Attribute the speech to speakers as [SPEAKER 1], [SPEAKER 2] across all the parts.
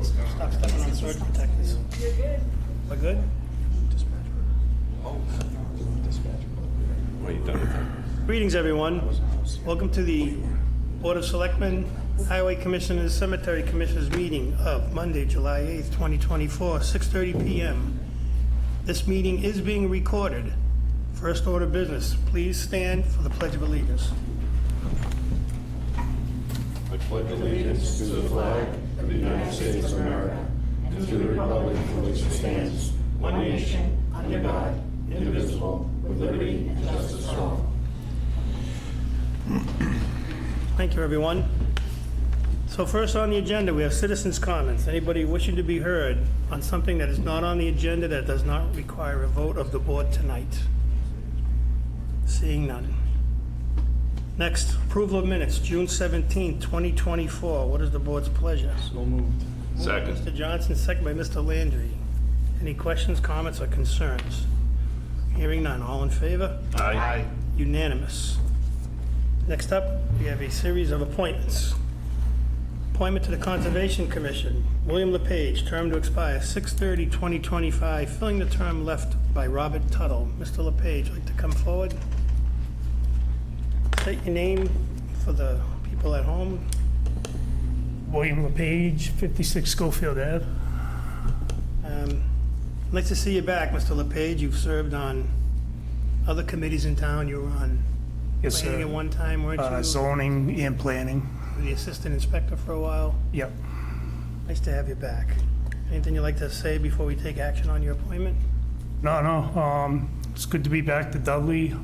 [SPEAKER 1] Stop stepping on surge protectors.
[SPEAKER 2] You're good.
[SPEAKER 1] We're good?
[SPEAKER 3] Are you done with that?
[SPEAKER 1] Greetings, everyone. Welcome to the Board of Selectmen, Highway Commissioners, Cemetery Commissioners meeting of Monday, July 8th, 2024, 6:30 p.m. This meeting is being recorded. First order of business, please stand for the Pledge of Allegiance.
[SPEAKER 3] I pledge allegiance to the flag of the United States of America and to the republic for which it stands, one nation, under God, indivisible, with liberty and justice for all.
[SPEAKER 1] Thank you, everyone. So first on the agenda, we have citizens' comments. Anybody wishing to be heard on something that is not on the agenda that does not require a vote of the board tonight? Seeing none. Next, approval of minutes, June 17th, 2024. What is the board's pleasure?
[SPEAKER 4] So moved.
[SPEAKER 3] Second.
[SPEAKER 1] Mr. Johnson, second by Mr. Landry. Any questions, comments, or concerns? Hearing none. All in favor?
[SPEAKER 3] Aye.
[SPEAKER 1] Unanimous. Next up, we have a series of appointments. Appointment to the Conservation Commission, William LePage, term to expire 6/30/2025, filling the term left by Robert Tuttle. Mr. LePage, would like to come forward? State your name for the people at home.
[SPEAKER 5] William LePage, 56 Schofield Ave.
[SPEAKER 1] Nice to see you back, Mr. LePage. You've served on other committees in town. You were on
[SPEAKER 5] Yes,
[SPEAKER 1] planning at
[SPEAKER 5] sir.
[SPEAKER 1] one time, weren't you?
[SPEAKER 5] Zoning and planning.
[SPEAKER 1] The assistant inspector for a while.
[SPEAKER 5] Yep.
[SPEAKER 1] Nice to have you back. Anything you'd like to say before we take action on your appointment?
[SPEAKER 5] No. It's good to be back to Dudley.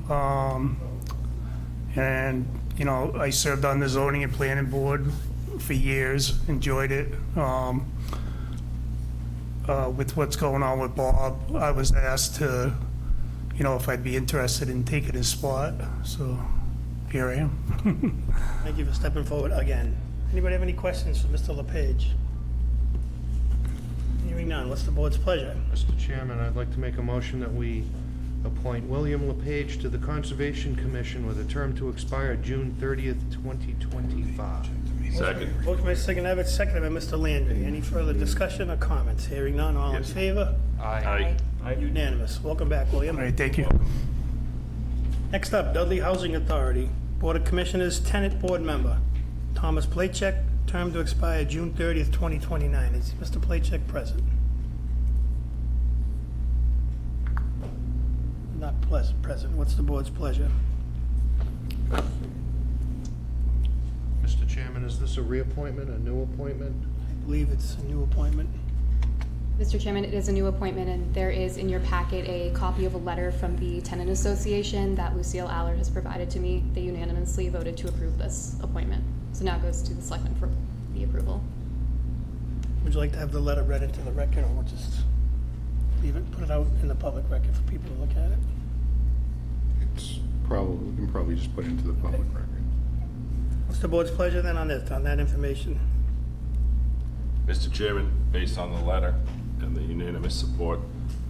[SPEAKER 5] And, you know, I served on the zoning and planning board for years, enjoyed it. With what's going on with Bob, I was asked to, you know, if I'd be interested in taking his spot. So here I am.
[SPEAKER 1] Thank you for stepping forward again. Anybody have any questions for Mr. LePage? Hearing none, what's the board's pleasure?
[SPEAKER 4] Mr. Chairman, I'd like to make a motion that we appoint William LePage to the Conservation Commission with a term to expire June 30th, 2025.
[SPEAKER 3] Second.
[SPEAKER 1] Motion by second Abbott, seconded by Mr. Landry. Any further discussion or comments? Hearing none, all in
[SPEAKER 3] Yes.
[SPEAKER 1] favor?
[SPEAKER 3] Aye.
[SPEAKER 1] Unanimous. Welcome back, William.
[SPEAKER 5] All right, thank you.
[SPEAKER 1] Next up, Dudley Housing Authority, Board of Commissioners, Tenant Board Member, Thomas Playcheck, term to expire June 30th, 2029. Is Mr. Playcheck present? Not present. What's the board's pleasure?
[SPEAKER 4] Mr. Chairman, is this a reappointment, a new appointment?
[SPEAKER 1] I believe it's a new appointment.
[SPEAKER 6] Mr. Chairman, it is a new appointment, and there is in your packet a copy of a letter from the Tenant Association that Lucille Allard has provided to me. They unanimously voted to approve this appointment. So now it goes to the Selectmen for the approval.
[SPEAKER 1] Would you like to have the letter read into the record, or we'll just leave it, put it out in the public record for people to look at it?
[SPEAKER 3] It's probably, we can probably just put it into the public record.
[SPEAKER 1] What's the board's pleasure then on this, on that information?
[SPEAKER 7] Mr. Chairman, based on the letter and the unanimous support,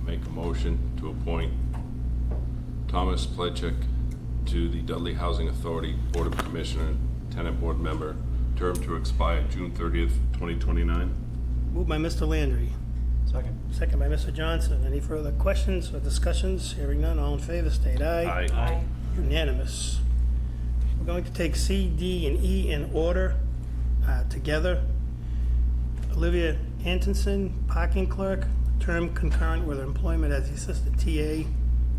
[SPEAKER 7] make a motion to appoint Thomas Pledchek to the Dudley Housing Authority Board of Commissioner, Tenant Board Member, term to expire June 30th, 2029.
[SPEAKER 1] Moved by Mr. Landry.
[SPEAKER 4] Second.
[SPEAKER 1] Second by Mr. Johnson. Any further questions or discussions? Hearing none, all in favor, state aye.
[SPEAKER 7] Aye.
[SPEAKER 1] Unanimous. We're going to take C, D, and E in order together. Olivia Antonson, parking clerk, term concurrent with her employment as the assistant TA.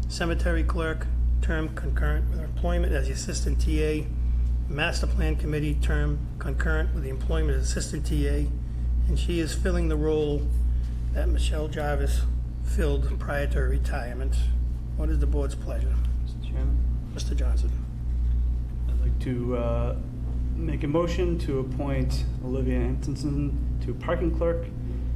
[SPEAKER 1] Cemetery clerk, term concurrent with her employment as the assistant TA. Master Plan Committee, term concurrent with the employment as assistant TA. And she is filling the role that Michelle Jarvis filled prior to her retirement. What is the board's pleasure?
[SPEAKER 8] Mr. Chairman,
[SPEAKER 1] Mr. Johnson.
[SPEAKER 8] I'd like to make a motion to appoint Olivia Antonson to parking clerk,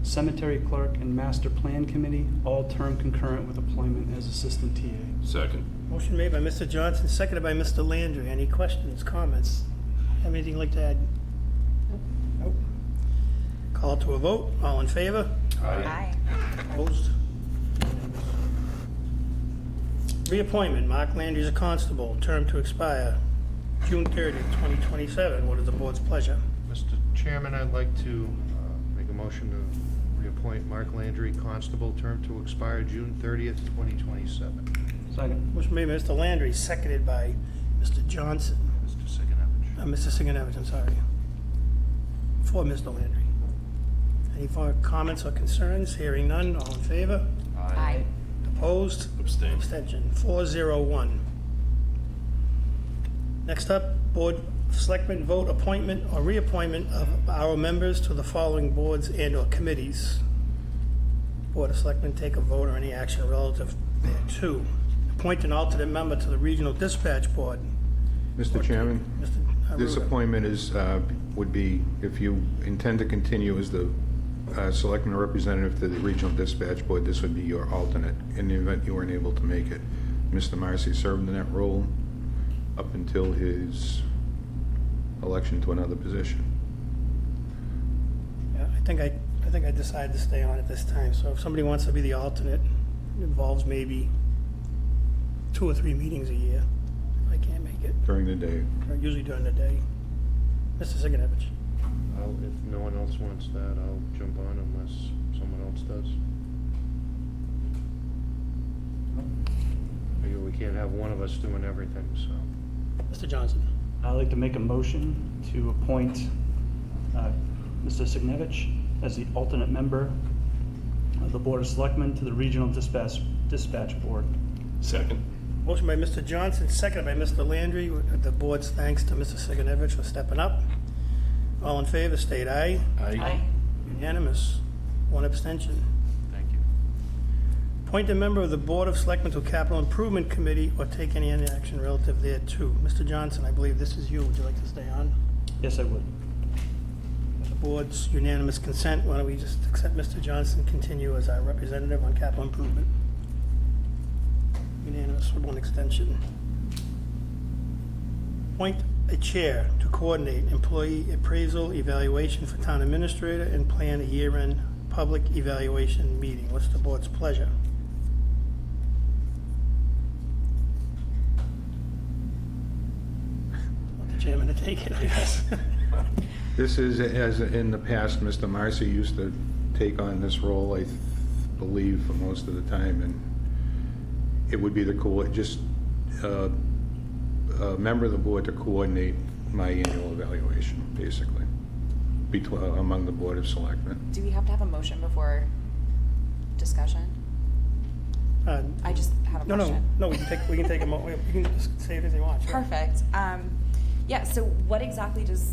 [SPEAKER 8] cemetery clerk, and master plan committee, all term concurrent with employment as assistant TA.
[SPEAKER 7] Second.
[SPEAKER 1] Motion made by Mr. Johnson, seconded by Mr. Landry. Any questions, comments? Have anything you'd like to add? Nope. Call to a vote. All in favor?
[SPEAKER 2] Aye.
[SPEAKER 1] Opposed? Reappointment, Mark Landry as a constable, term to expire June 30th, 2027. What is the board's pleasure?
[SPEAKER 4] Mr. Chairman, I'd like to make a a motion to reappoint Mark Landry, Constable, term to expire June 30th, 2027.
[SPEAKER 8] Second.
[SPEAKER 1] Motion made by Mr. Landry, seconded by Mr. Johnson.
[SPEAKER 4] Mr. Sigenovich.
[SPEAKER 1] Mr. Sigenovich, I'm sorry. For Mr. Landry. Any further comments or concerns? Hearing none, all in favor?
[SPEAKER 2] Aye.
[SPEAKER 1] Opposed?
[SPEAKER 7] Abstain.
[SPEAKER 1] Abstention. 401. Next up, Board of Selectmen vote appointment or reappointment of our members to the following boards and/or committees. Board of Selectmen take a vote or any action relative thereto. Appoint an alternate member to the Regional Dispatch Board.
[SPEAKER 3] Mr. Chairman,
[SPEAKER 1] Mr.
[SPEAKER 3] this
[SPEAKER 1] Aruda.
[SPEAKER 3] appointment is, would be, if you intend to continue as the selectman representative to the Regional Dispatch Board, this would be your alternate in the event you weren't able to make it. Mr. Marcy served in that role up until his election to another position.
[SPEAKER 1] Yeah, I think I decided to stay on at this time, so if somebody wants to be the alternate, it involves maybe 2 or 3 meetings a year. If I can't make it,
[SPEAKER 3] During the day.
[SPEAKER 1] or usually during the day. Mr. Sigenovich.
[SPEAKER 4] If no one else wants that, I'll jump on unless someone else does. We can't have one of us doing everything, so.
[SPEAKER 1] Mr. Johnson.
[SPEAKER 8] I'd like to make a motion to appoint Mr. Sigenovich as the alternate member of the Board of Selectmen to the Regional Dispatch Board.
[SPEAKER 7] Second.
[SPEAKER 1] Motion by Mr. Johnson, seconded by Mr. Landry. With the board's thanks to Mr. Sigenovich for stepping up. All in favor, state aye.
[SPEAKER 2] Aye.
[SPEAKER 1] Unanimous. 1 abstention.
[SPEAKER 4] Thank you.
[SPEAKER 1] Appoint a member of the Board of Selectmen to Capital Improvement Committee or take any action relative thereto. Mr. Johnson, I believe this is you. Would you like to stay on?
[SPEAKER 8] Yes, I would.
[SPEAKER 1] With the board's unanimous consent, why don't we just accept Mr. Johnson continue as our representative on capital improvement? Unanimous with 1 extension. Appoint a chair to coordinate employee appraisal evaluation for town administrator and plan a year-end public evaluation meeting. What's the board's pleasure? Want the chairman to take it, I guess.
[SPEAKER 3] This is, as in the past, Mr. Marcy used to take on this role, I believe, for most of the time, and it would be just a member of the board to coordinate my annual evaluation, basically, among the Board of Selectmen.
[SPEAKER 2] Do we have to have a motion before discussion? I just have a question.
[SPEAKER 1] No, we can take we can just say it as you want. Sure.
[SPEAKER 2] Perfect. Yeah, so what exactly does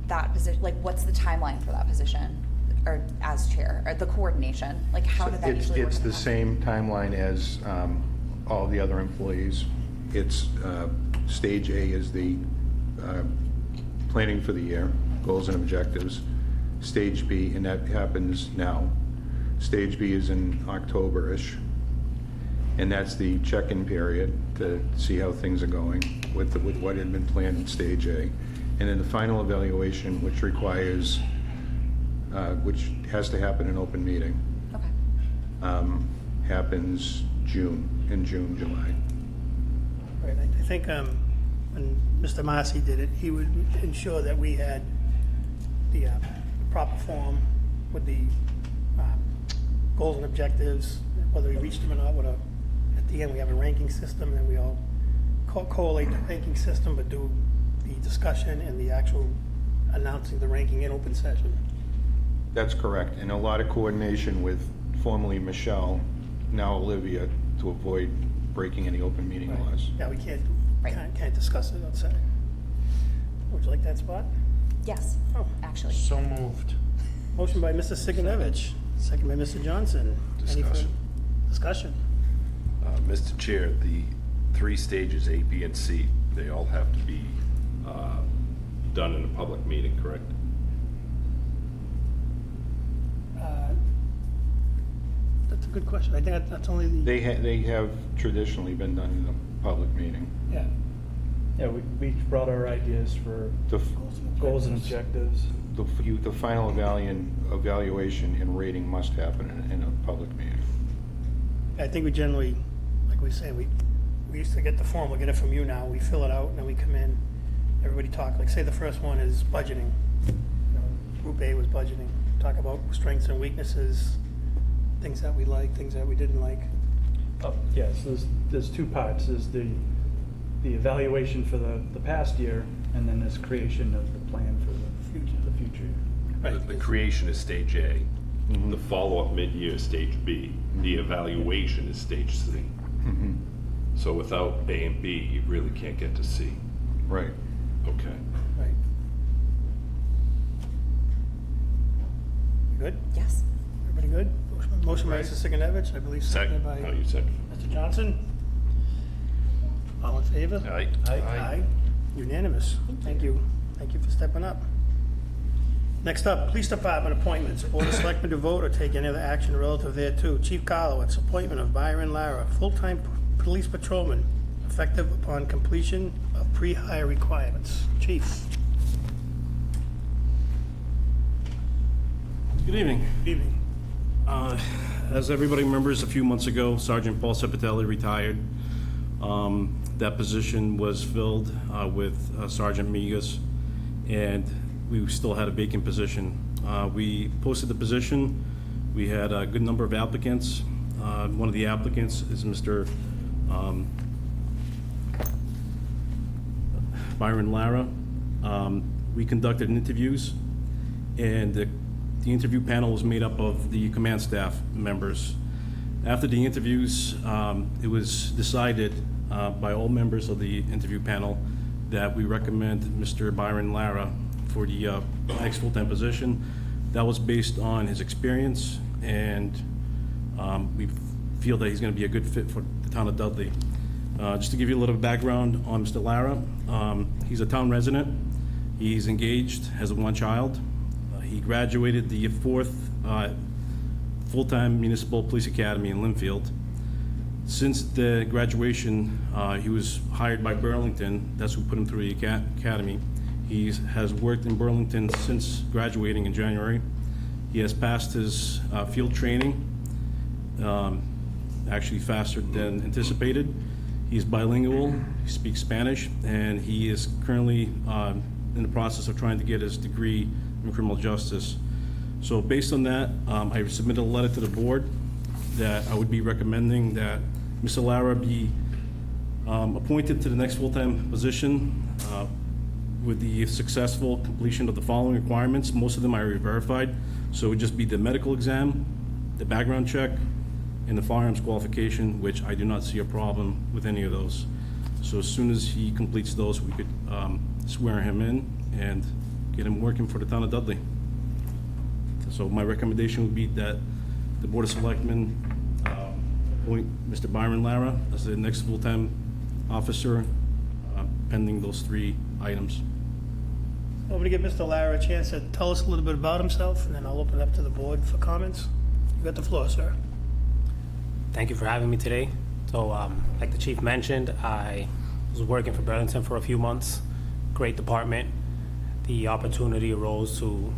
[SPEAKER 2] that position, like, what's the timeline for that position? Or as chair, or the coordination? Like, how did that usually work?
[SPEAKER 3] It's
[SPEAKER 2] in
[SPEAKER 3] the
[SPEAKER 2] past?
[SPEAKER 3] same timeline as all the other employees. It's, stage A is the planning for the year, goals and objectives. Stage B, and that happens now. Stage B is in October-ish. And that's the check-in period to see how things are going with what had been planned in Stage A. And then the final evaluation, which requires, which has to happen in open meeting,
[SPEAKER 2] Okay.
[SPEAKER 3] happens in June, July.
[SPEAKER 1] Right, I think when Mr. Marcy did it, he would ensure that we had the proper form with the goals and objectives, whether we reached them or not. At the end, we have a ranking system, and we all correlate the ranking system, but do the discussion and the actual announcing the ranking in open session.
[SPEAKER 3] That's correct, and a lot of coordination with formerly Michelle, now Olivia, to avoid breaking any open meeting laws.
[SPEAKER 1] Yeah, we can't
[SPEAKER 2] Right.
[SPEAKER 1] can't discuss it outside. Would you like that spot?
[SPEAKER 2] Yes,
[SPEAKER 1] Oh.
[SPEAKER 2] actually.
[SPEAKER 4] So moved.
[SPEAKER 1] Motion by Mr. Sigenovich, second by Mr. Johnson. Any further discussion?
[SPEAKER 7] Mr. Chair, the 3 stages, A, B, and C, they all have to be done in a public meeting, correct?
[SPEAKER 1] That's a good question. I think that's only the,
[SPEAKER 3] They have traditionally been done in a public meeting.
[SPEAKER 1] yeah.
[SPEAKER 8] Yeah, we each brought our ideas for
[SPEAKER 3] The
[SPEAKER 8] goals and objectives.
[SPEAKER 3] the final evaluation and rating must happen in a public meeting.
[SPEAKER 1] I think we generally, like we say, we used to get the form, we'll get it from you now, we fill it out, and then we come in, everybody talk, like say the first one is budgeting. You know, Group A was budgeting. talk about strengths and weaknesses, things that we like, things that we didn't like.
[SPEAKER 8] Oh, yes, there's two parts. There's the evaluation for the past year, and then there's creation of the plan for the future year.
[SPEAKER 1] Right.
[SPEAKER 7] The creation is stage A. The follow-up mid-year is stage B. The evaluation is stage C. So without A and B, you really can't get to C.
[SPEAKER 3] Right.
[SPEAKER 7] Okay.
[SPEAKER 1] Right. Good?
[SPEAKER 2] Yes.
[SPEAKER 1] Everybody good? Motion by Mr. Sigenovich, I believe seconded
[SPEAKER 7] Second.
[SPEAKER 1] by
[SPEAKER 7] Oh, you second.
[SPEAKER 1] Mr. Johnson. All in favor?
[SPEAKER 7] Aye.
[SPEAKER 1] Aye. Unanimous. Thank you. Thank you for stepping up. Next up, Police Department appointments. Board of Selectmen to vote or take any other action relative thereto. Chief Carlowitz, appointment of Byron Lara, full-time police patrolman, effective upon completion of pre-hire requirements. Chief.
[SPEAKER 9] Good evening.
[SPEAKER 1] Good evening.
[SPEAKER 9] As everybody remembers, a few months ago, Sergeant Paul Sepatelli retired. That position was filled with Sergeant Migas, and we still had a vacant position. We posted the position. We had a good number of applicants. One of the applicants is Mr. Byron Lara. We conducted interviews, and the interview panel was made up of the command staff members. After the interviews, it was decided by all members of the interview panel that we recommend Mr. Byron Lara for the next full-time position. That was based on his experience, and we feel that he's going to be a good fit for the town of Dudley. Just to give you a little background on Mr. Lara, he's a town resident. He's engaged, has one child. He graduated the 4th full-time municipal police academy in Linfield. Since the graduation, he was hired by Burlington. That's who put him through the academy. He has worked in Burlington since graduating in January. He has passed his field training, actually faster than anticipated. He's bilingual, he speaks Spanish, and he is currently in the process of trying to get his degree in criminal justice. So based on that, I submitted a letter to the board that I would be recommending that Mr. Lara be appointed to the next full-time position with the successful completion of the following requirements. Most of them I already verified, so it would just be the medical exam, the background check, and the firearms qualification, which I do not see a problem with any of those. So as soon as he completes those, we could swear him in and get him working for the town of Dudley. So my recommendation would be that the Board of Selectmen appoint Mr. Byron Lara as the next full-time officer, pending those 3 items.
[SPEAKER 1] I'm going to give Mr. Lara a chance to tell us a little bit about himself, and then I'll open it up to the board for comments. You got the floor, sir.
[SPEAKER 10] Thank you for having me today. So, like the chief mentioned, I was working for Burlington for a few months. Great department. The opportunity arose to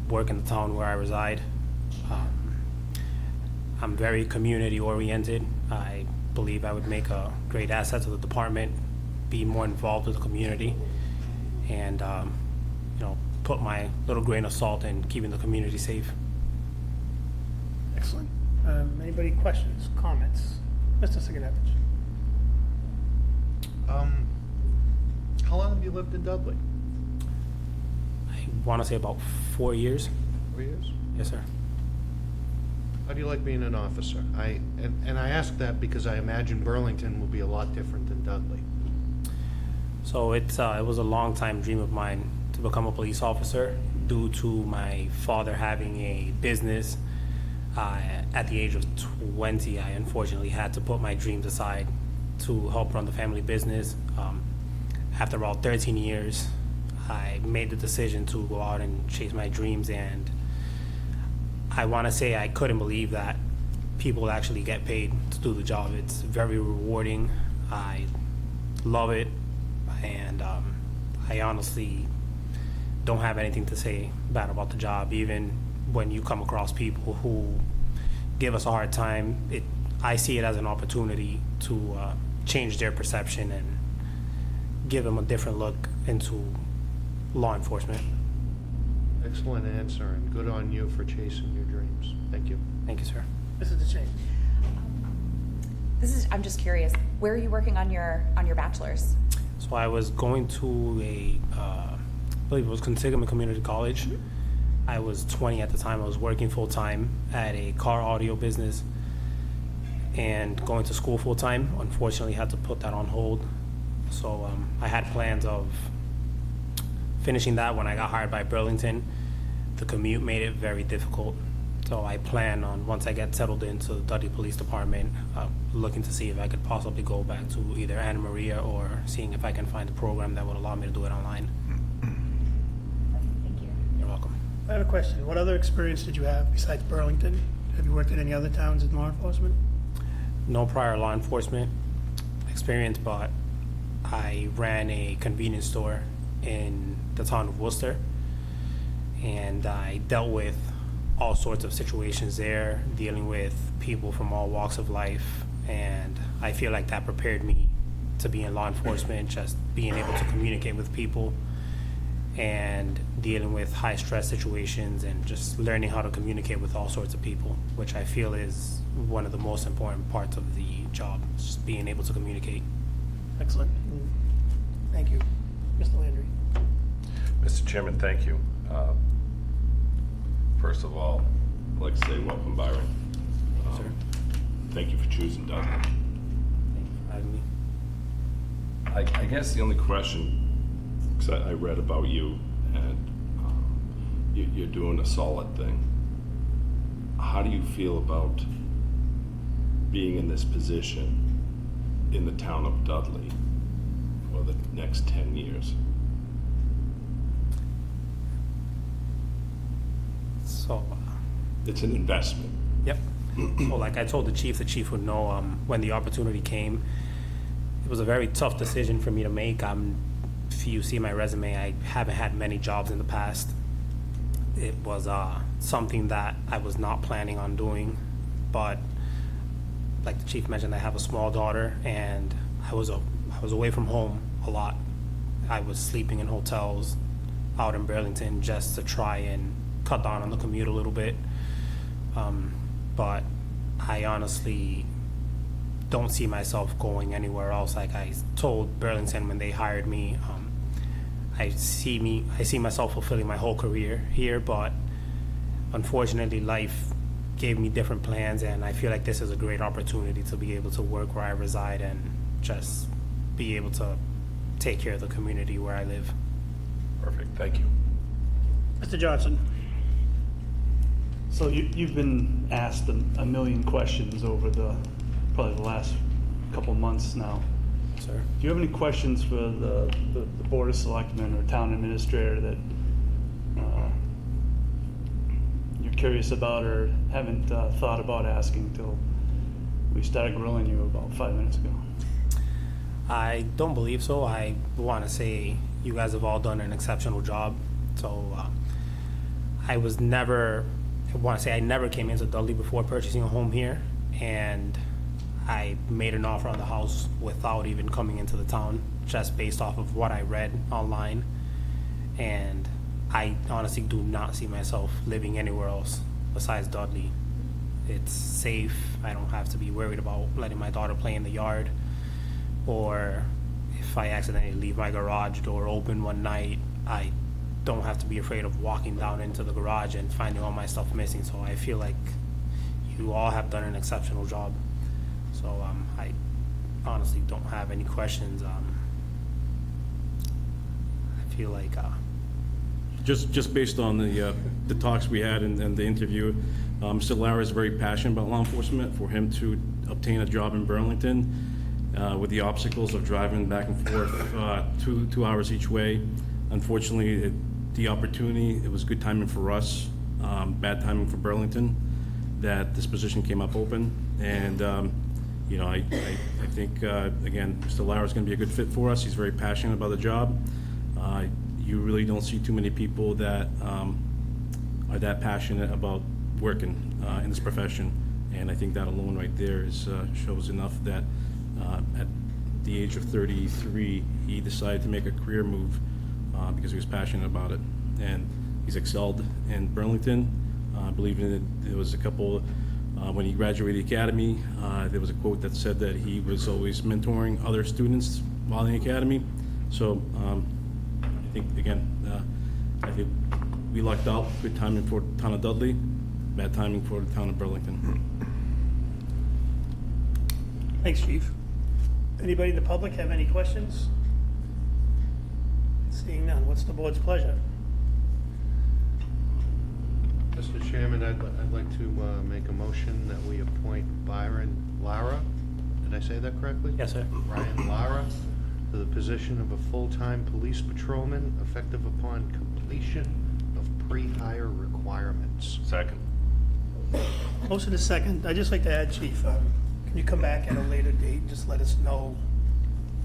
[SPEAKER 10] work in the town where I reside. I'm very community oriented. I believe I would make a great asset to the department, be more involved with the community, and put my little grain of salt in keeping the community safe.
[SPEAKER 1] Excellent. Anybody questions, comments? Mr. Sigenovich.
[SPEAKER 4] How long have you lived in Dudley?
[SPEAKER 10] I want to say about 4 years.
[SPEAKER 4] 4 years?
[SPEAKER 10] Yes, sir.
[SPEAKER 4] How do you like being an officer? I ask that because I imagine Burlington will be a lot different than Dudley.
[SPEAKER 10] So it was a long time dream of mine to become a police officer due to my father having a business. At the age of 20, I unfortunately had to put my dreams aside to help run the family business. After about 13 years, I made the decision to go out and chase my dreams, and I want to say I couldn't believe that people actually get paid to do the job. It's very rewarding. I love it, and I honestly don't have anything to say bad about the job. Even when you come across people who give us a hard time, I see it as an opportunity to change their perception and give them a different look into law enforcement.
[SPEAKER 4] Excellent answer, and good on you for chasing your dreams. Thank you.
[SPEAKER 10] Thank you, sir.
[SPEAKER 1] Mrs. DeChene?
[SPEAKER 2] I'm just curious, where are you working on your bachelor's?
[SPEAKER 10] So I was going to I believe it was Contiguous Community College. I was 20 at the time. I was working full-time at a car audio business and going to school full-time. Unfortunately, had to put that on hold. So I had plans of finishing that when I got hired by Burlington. The commute made it very difficult. So I plan on, once I get settled into the Dudley Police Department, looking to see if I could possibly go back to either Anna Maria or seeing if I can find a program that would allow me to do it online.
[SPEAKER 2] Thank you.
[SPEAKER 10] You're welcome.
[SPEAKER 1] I have a question. What other experience did you have besides Burlington? Have you worked in any other towns in law enforcement?
[SPEAKER 10] No prior law enforcement experience, but I ran a convenience store in the town of Worcester, and I dealt with all sorts of situations there, dealing with people from all walks of life, and I feel like that prepared me to be in law enforcement, just being able to communicate with people and dealing with high stress situations and just learning how to communicate with all sorts of people, which I feel is one of the most important parts of the job, just being able to communicate.
[SPEAKER 1] Excellent. Thank you. Mr. Landry?
[SPEAKER 7] Mr. Chairman, thank you. First of all, I'd like to say welcome, Byron.
[SPEAKER 10] Sir.
[SPEAKER 7] Thank you for choosing Dudley.
[SPEAKER 10] Thank you for having me.
[SPEAKER 7] I guess the only question, because I read about you, and you're doing a solid thing. How do you feel about being in this position in the town of Dudley for the next 10 years?
[SPEAKER 10] So,
[SPEAKER 7] It's an investment.
[SPEAKER 10] yep. Well, like I told the chief would know when the opportunity came. It was a very tough decision for me to make. If you see my resume, I haven't had many jobs in the past. It was something that I was not planning on doing, but like the chief mentioned, I have a small daughter, and I was away from home a lot. I was sleeping in hotels out in Burlington just to try and cut down on the commute a little bit. But I honestly don't see myself going anywhere else. Like I told Burlington when they hired me, I see myself fulfilling my whole career here, but unfortunately life gave me different plans, and I feel like this is a great opportunity to be able to work where I reside and just be able to take care of the community where I live.
[SPEAKER 7] Perfect, thank you.
[SPEAKER 1] Mr. Johnson?
[SPEAKER 8] So you've been asked a million questions over probably the last couple of months now.
[SPEAKER 10] Sir.
[SPEAKER 8] Do you have any questions for the Board of Selectmen or Town Administrator that you're curious about or haven't thought about asking until we started grilling you about 5 minutes ago?
[SPEAKER 10] I don't believe so. I want to say you guys have all done an exceptional job. So I never came into Dudley before purchasing a home here, and I made an offer on the house without even coming into the town, just based off of what I read online. And I honestly do not see myself living anywhere else besides Dudley. It's safe. I don't have to be worried about letting my daughter play in the yard, or if I accidentally leave my garage door open one night, I don't have to be afraid of walking down into the garage and finding all my stuff missing. So I feel like you all have done an exceptional job. So I honestly don't have any questions. I feel like
[SPEAKER 9] Just based on the talks we had and the interview, Mr. Lara is very passionate about law enforcement. For him to obtain a job in Burlington with the obstacles of driving back and forth 2 hours each way, unfortunately, the opportunity, it was good timing for us, bad timing for Burlington, that this position came up open. And I think, again, Mr. Lara is going to be a good fit for us. He's very passionate about the job. You really don't see too many people that are that passionate about working in this profession. And I think that alone right there shows enough that at the age of 33, he decided to make a career move because he was passionate about it. And He's excelled in Burlington. I believe there was a couple, when he graduated the academy, there was a quote that said that he was always mentoring other students while in the academy. So I think, again, I think we lucked out. Good timing for the town of Dudley, bad timing for the town of Burlington.
[SPEAKER 1] Thanks, Chief. Anybody in the public have any questions? Seeing none, what's the board's pleasure?
[SPEAKER 4] Mr. Chairman, I'd like to make a motion that we appoint Byron Lara, did I say that correctly?
[SPEAKER 10] Yes, sir.
[SPEAKER 4] Ryan Lara to the position of a full-time police patrolman effective upon completion of pre-hire requirements.
[SPEAKER 7] Second.
[SPEAKER 1] Motion is second. I'd just like to add, Chief, can you come back at a later date and just let us know?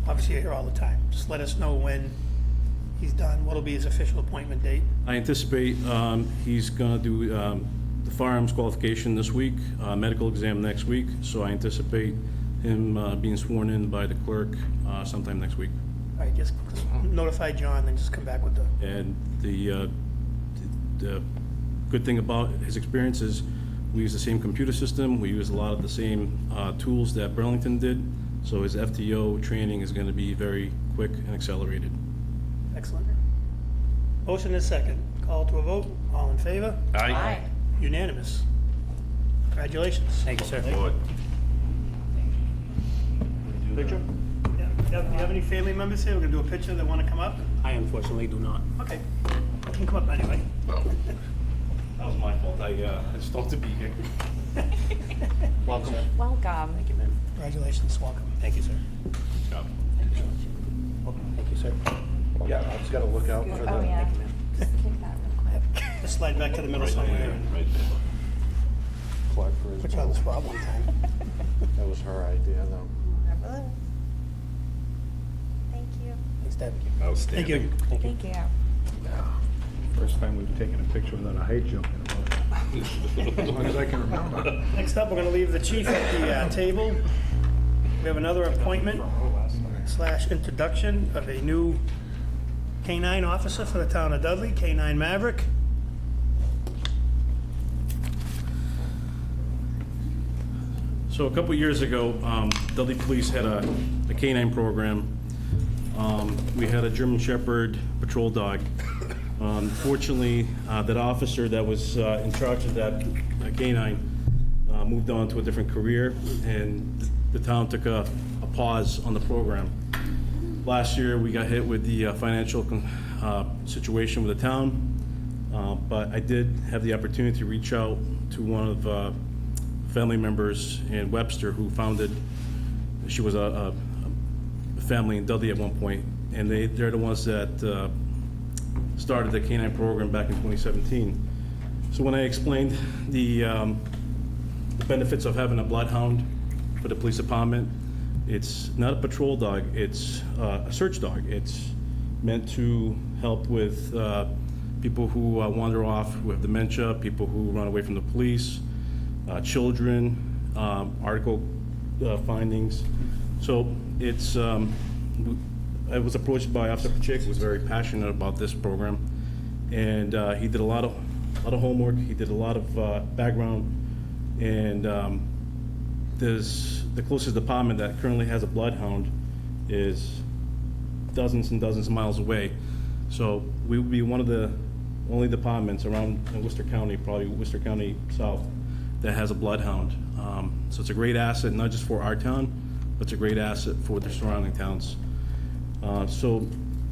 [SPEAKER 1] Obviously, you're here all the time. Just let us know when he's done. What'll be his official appointment date?
[SPEAKER 9] I anticipate he's going to do the firearms qualification this week, medical exam next week, so I anticipate him being sworn in by the clerk sometime next week.
[SPEAKER 1] All right, just notify John, then just come back with the...
[SPEAKER 9] And the good thing about his experience is we use the same computer system, we use a lot of the same tools that Burlington did, so his FTO training is going to be very quick and accelerated.
[SPEAKER 1] Excellent. Motion is second. Call to a vote. All in favor?
[SPEAKER 2] Aye.
[SPEAKER 1] Unanimous. Congratulations.
[SPEAKER 10] Thank you, sir.
[SPEAKER 7] Board.
[SPEAKER 1] Picture? Yeah. Do you have any family members here? We're gonna do a picture that wanna come up?
[SPEAKER 10] I unfortunately do not.
[SPEAKER 1] Okay. You can come up anyway.
[SPEAKER 9] That was my fault, I just thought to be here.
[SPEAKER 10] Welcome.
[SPEAKER 2] Welcome.
[SPEAKER 10] Thank you, ma'am.
[SPEAKER 1] Congratulations. Welcome.
[SPEAKER 10] Thank you, sir.
[SPEAKER 7] Job.
[SPEAKER 10] Thank you, sir.
[SPEAKER 4] Yeah, I just gotta look out for
[SPEAKER 2] Oh,
[SPEAKER 4] the,
[SPEAKER 2] yeah. Just kick that real quick.
[SPEAKER 1] Just slide back to the middle
[SPEAKER 7] Right
[SPEAKER 1] somewhere
[SPEAKER 7] there,
[SPEAKER 1] and
[SPEAKER 7] right there.
[SPEAKER 4] Clark for his
[SPEAKER 1] put you on the spot one time.
[SPEAKER 4] That was her idea, though.
[SPEAKER 2] Thank you.
[SPEAKER 1] Thanks, Deb.
[SPEAKER 7] Outstanding.
[SPEAKER 1] Thank you.
[SPEAKER 2] Thank you.
[SPEAKER 3] First time we've taken a picture without a height jump in about, as long as I can remember.
[SPEAKER 1] Next up, we're gonna leave the chief at the table. We have another appointment / introduction of a new K-9 officer for the town of Dudley, K-9 Maverick.
[SPEAKER 9] So a couple years ago, Dudley Police had a K-9 program. We had a German Shepherd patrol dog. Fortunately, that officer that was in charge of that K-9 moved on to a different career, and the town took a pause on the program. Last year, we got hit with the financial situation with the town, but I did have the opportunity to reach out to one of family members in Webster who founded, she was a family in Dudley at one point, and they're the ones that started the K-9 program back in 2017. So when I explained the benefits of having a bloodhound for the police department, it's not a patrol dog, it's a search dog. It's meant to help with people who wander off, who have dementia, people who run away from the police, children, article findings. So it's, I was approached by Officer Pacheco, who was very passionate about this program, and he did a lot of homework. He did a lot of background, and there's the closest department that currently has a bloodhound is dozens and dozens of miles away. So we would be one of the only departments around in Worcester County, probably Worcester County South, that has a bloodhound. So it's a great asset, not just for our town, but it's a great asset for the surrounding towns. So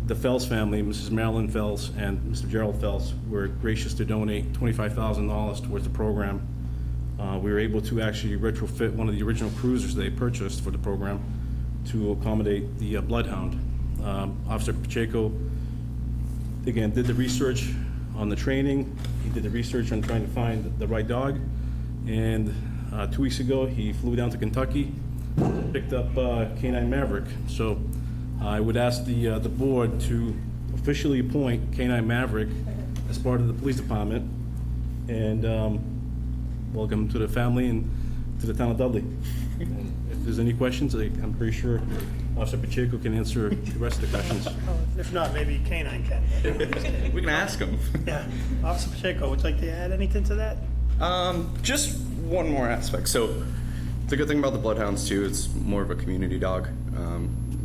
[SPEAKER 9] the Fels family, Mrs. Marilyn Fels and Mr. Gerald Fels, were gracious to donate $25,000 towards the program. We were able to actually retrofit one of the original cruisers they purchased for the program to accommodate the bloodhound. Officer Pacheco, again, did the research on the training. He did the research on trying to find the right dog. And 2 weeks ago, he flew down to Kentucky, picked up K-9 Maverick. So I would ask the board to officially appoint K-9 Maverick as part of the police department, and welcome to the family, and to the town of Dudley. And if there's any questions, I'm pretty sure Officer Pacheco can answer the rest of the questions.
[SPEAKER 1] If not, maybe K-9 can.
[SPEAKER 11] We can ask him.
[SPEAKER 1] Yeah. Officer Pacheco, would you like to add anything to that?
[SPEAKER 11] Just one more aspect. So the good thing about the Bloodhounds too, it's more of a community dog.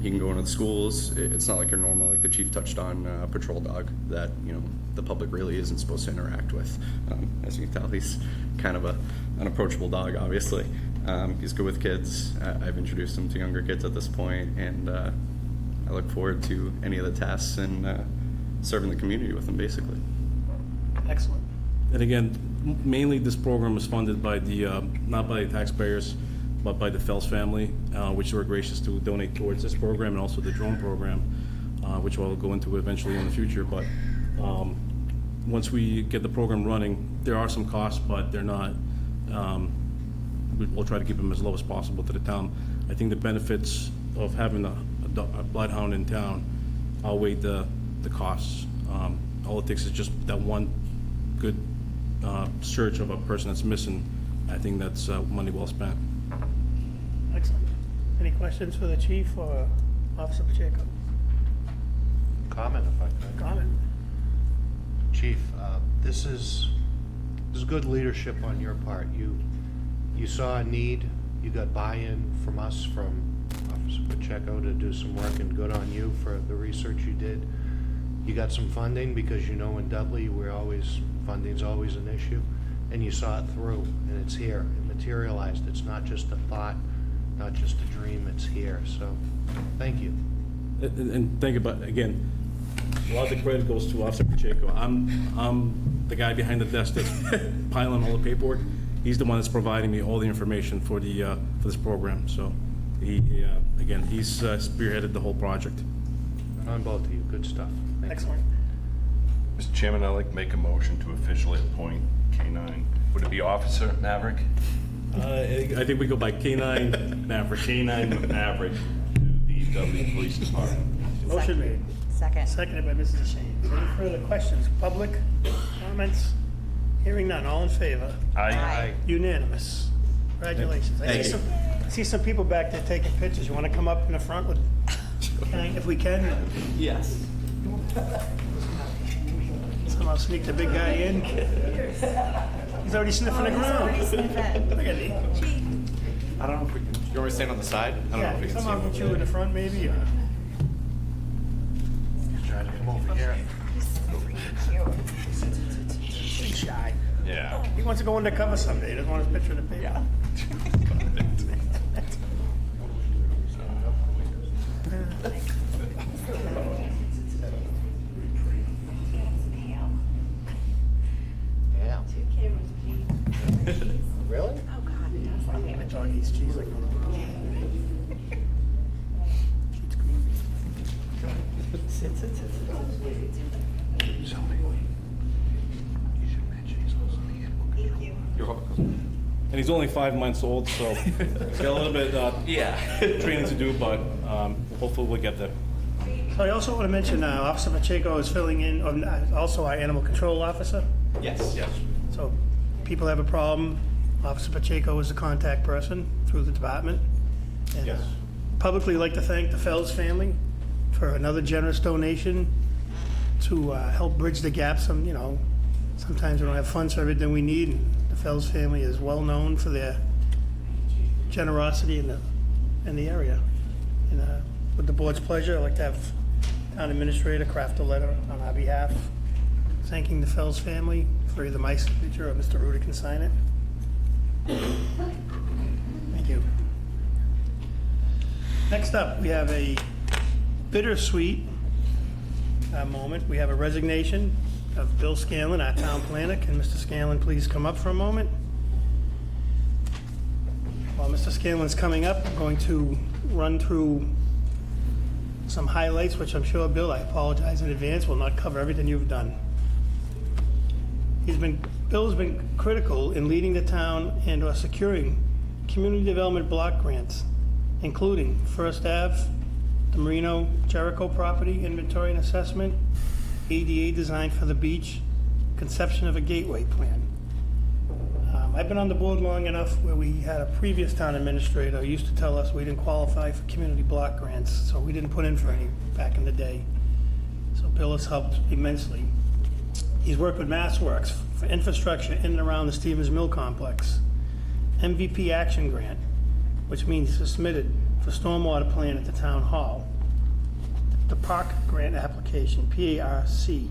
[SPEAKER 11] He can go into the schools. It's not like your normal, like the chief touched on, patrol dog that, you know, the public really isn't supposed to interact with. As you can tell, he's kind of an approachable dog, obviously. He's good with kids. I've introduced him to younger kids at this point, and I look forward to any of the tasks and serving the community with him, basically.
[SPEAKER 1] Excellent.
[SPEAKER 9] And again, mainly this program is funded by the, not by the taxpayers, but by the Fells family, which were gracious to donate towards this program and also the drone program, which I'll go into eventually in the future. But once we get the program running, there are some costs, but they're not, we'll try to keep them as low as possible to the town. I think the benefits of having a bloodhound in town outweigh the costs. All it takes is just that one good search of a person that's missing. I think that's money well spent.
[SPEAKER 1] Excellent. Any questions for the chief or Officer Pacheco?
[SPEAKER 4] Comment if I could.
[SPEAKER 1] Comment?
[SPEAKER 4] Chief, this is good leadership on your part. You saw a need, you got buy-in from us, from Officer Pacheco to do some work, and good on you for the research you did. You got some funding because you know in Dudley funding's always an issue, and you saw it through, and it's here, it materialized. It's not just a thought, not just a dream, it's here. So thank you.
[SPEAKER 9] And think about, again, a lot of the credit goes to Officer Pacheco. I'm the guy behind the desk that's piling all the paperwork. He's the one that's providing me all the information for this program. So he's spearheaded the whole project.
[SPEAKER 4] On both of you, good stuff. Thank you.
[SPEAKER 1] Excellent.
[SPEAKER 7] Mr. Chairman, I'd like to make a motion to officially appoint K-9. Would it be Officer Maverick?
[SPEAKER 9] I think we go by K-9 Maverick.
[SPEAKER 7] K-9 Maverick to the Dudley Police Department.
[SPEAKER 1] Motion made.
[SPEAKER 2] Second.
[SPEAKER 1] Seconded by Mrs. Shane. Any further questions? Public comments? Hearing none. All in favor?
[SPEAKER 2] Aye.
[SPEAKER 1] Unanimous. Congratulations. I see some people back there taking pictures. You want to come up in the front with, if we can?
[SPEAKER 11] Yes.
[SPEAKER 1] Somehow sneak the big guy in. He's already sniffing the ground. Look at him.
[SPEAKER 11] I don't know if we can. You want me to stand on the side? I don't know
[SPEAKER 1] Yeah,
[SPEAKER 11] if we can
[SPEAKER 1] somehow
[SPEAKER 11] see
[SPEAKER 1] put
[SPEAKER 11] him.
[SPEAKER 1] you in the front maybe, or?
[SPEAKER 4] Try to come over here.
[SPEAKER 1] He's shy.
[SPEAKER 7] Yeah.
[SPEAKER 1] He wants to go undercover someday. He doesn't want his picture in the paper.
[SPEAKER 4] Yeah. Really?
[SPEAKER 1] I thought he's cheese like
[SPEAKER 11] You're welcome.
[SPEAKER 9] And he's only 5 months old, so he's got a little bit training to do, but hopefully we'll get there.
[SPEAKER 1] So I also want to mention Officer Pacheco is filling in, also our animal control officer.
[SPEAKER 11] Yes. Yes.
[SPEAKER 1] So people have a problem, Officer Pacheco is the contact person through the department. And,
[SPEAKER 9] Yes.
[SPEAKER 1] Publicly like to thank the Fells family for another generous donation to help bridge the gap. Sometimes we don't have funds for everything we need. And the Fells family is well known for their generosity in the area. And with the board's pleasure, I'd like to have Town Administrator craft a letter on our behalf, thanking the Fells family for either my signature or Mr. Ruda can sign it. Thank you. Next up, we have a bittersweet moment. We have a resignation of Bill Scanlon, our town planner. Can Mr. Scanlon please come up for a moment? While Mr. Scanlon's coming up, I'm going to run through some highlights, which I'm sure, Bill, I apologize in advance, will not cover everything you've done. Bill's been critical in leading the town and or securing community development block grants, including First Ave, the Marino Jericho property inventory and assessment, ADA design for the beach, conception of a gateway plan. I've been on the board long enough where we had a previous town administrator who used to tell us we didn't qualify for community block grants, so we didn't put in for any back in the day. So Bill has helped immensely. He's worked with MassWorks for infrastructure in and around the Stevens Mill complex. MVP Action Grant, which means it's submitted for stormwater plan at the town hall. The Park Grant application, PARC,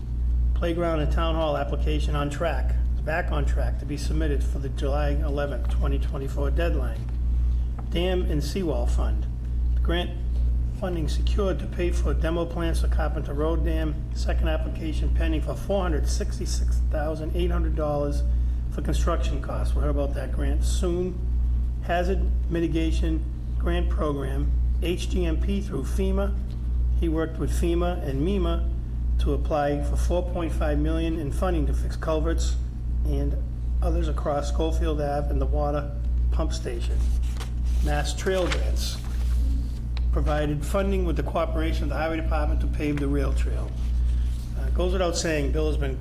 [SPEAKER 1] playground and town hall application on track, back on track to be submitted for the July 11th, 2024 deadline. Dam and Seawall Fund, grant funding secured to pay for demo plans for Carpenter Road Dam, second application pending for $466,800 for construction costs. We'll hear about that grant soon. Hazard Mitigation Grant Program, HGMP through FEMA. He worked with FEMA and MEMA to apply for $4.5 million in funding to fix culverts and others across Schofield Ave and the water pump station. Mass Trail Grants provided funding with the cooperation of the Highway Department to pave the rail trail. Goes without saying, Bill has been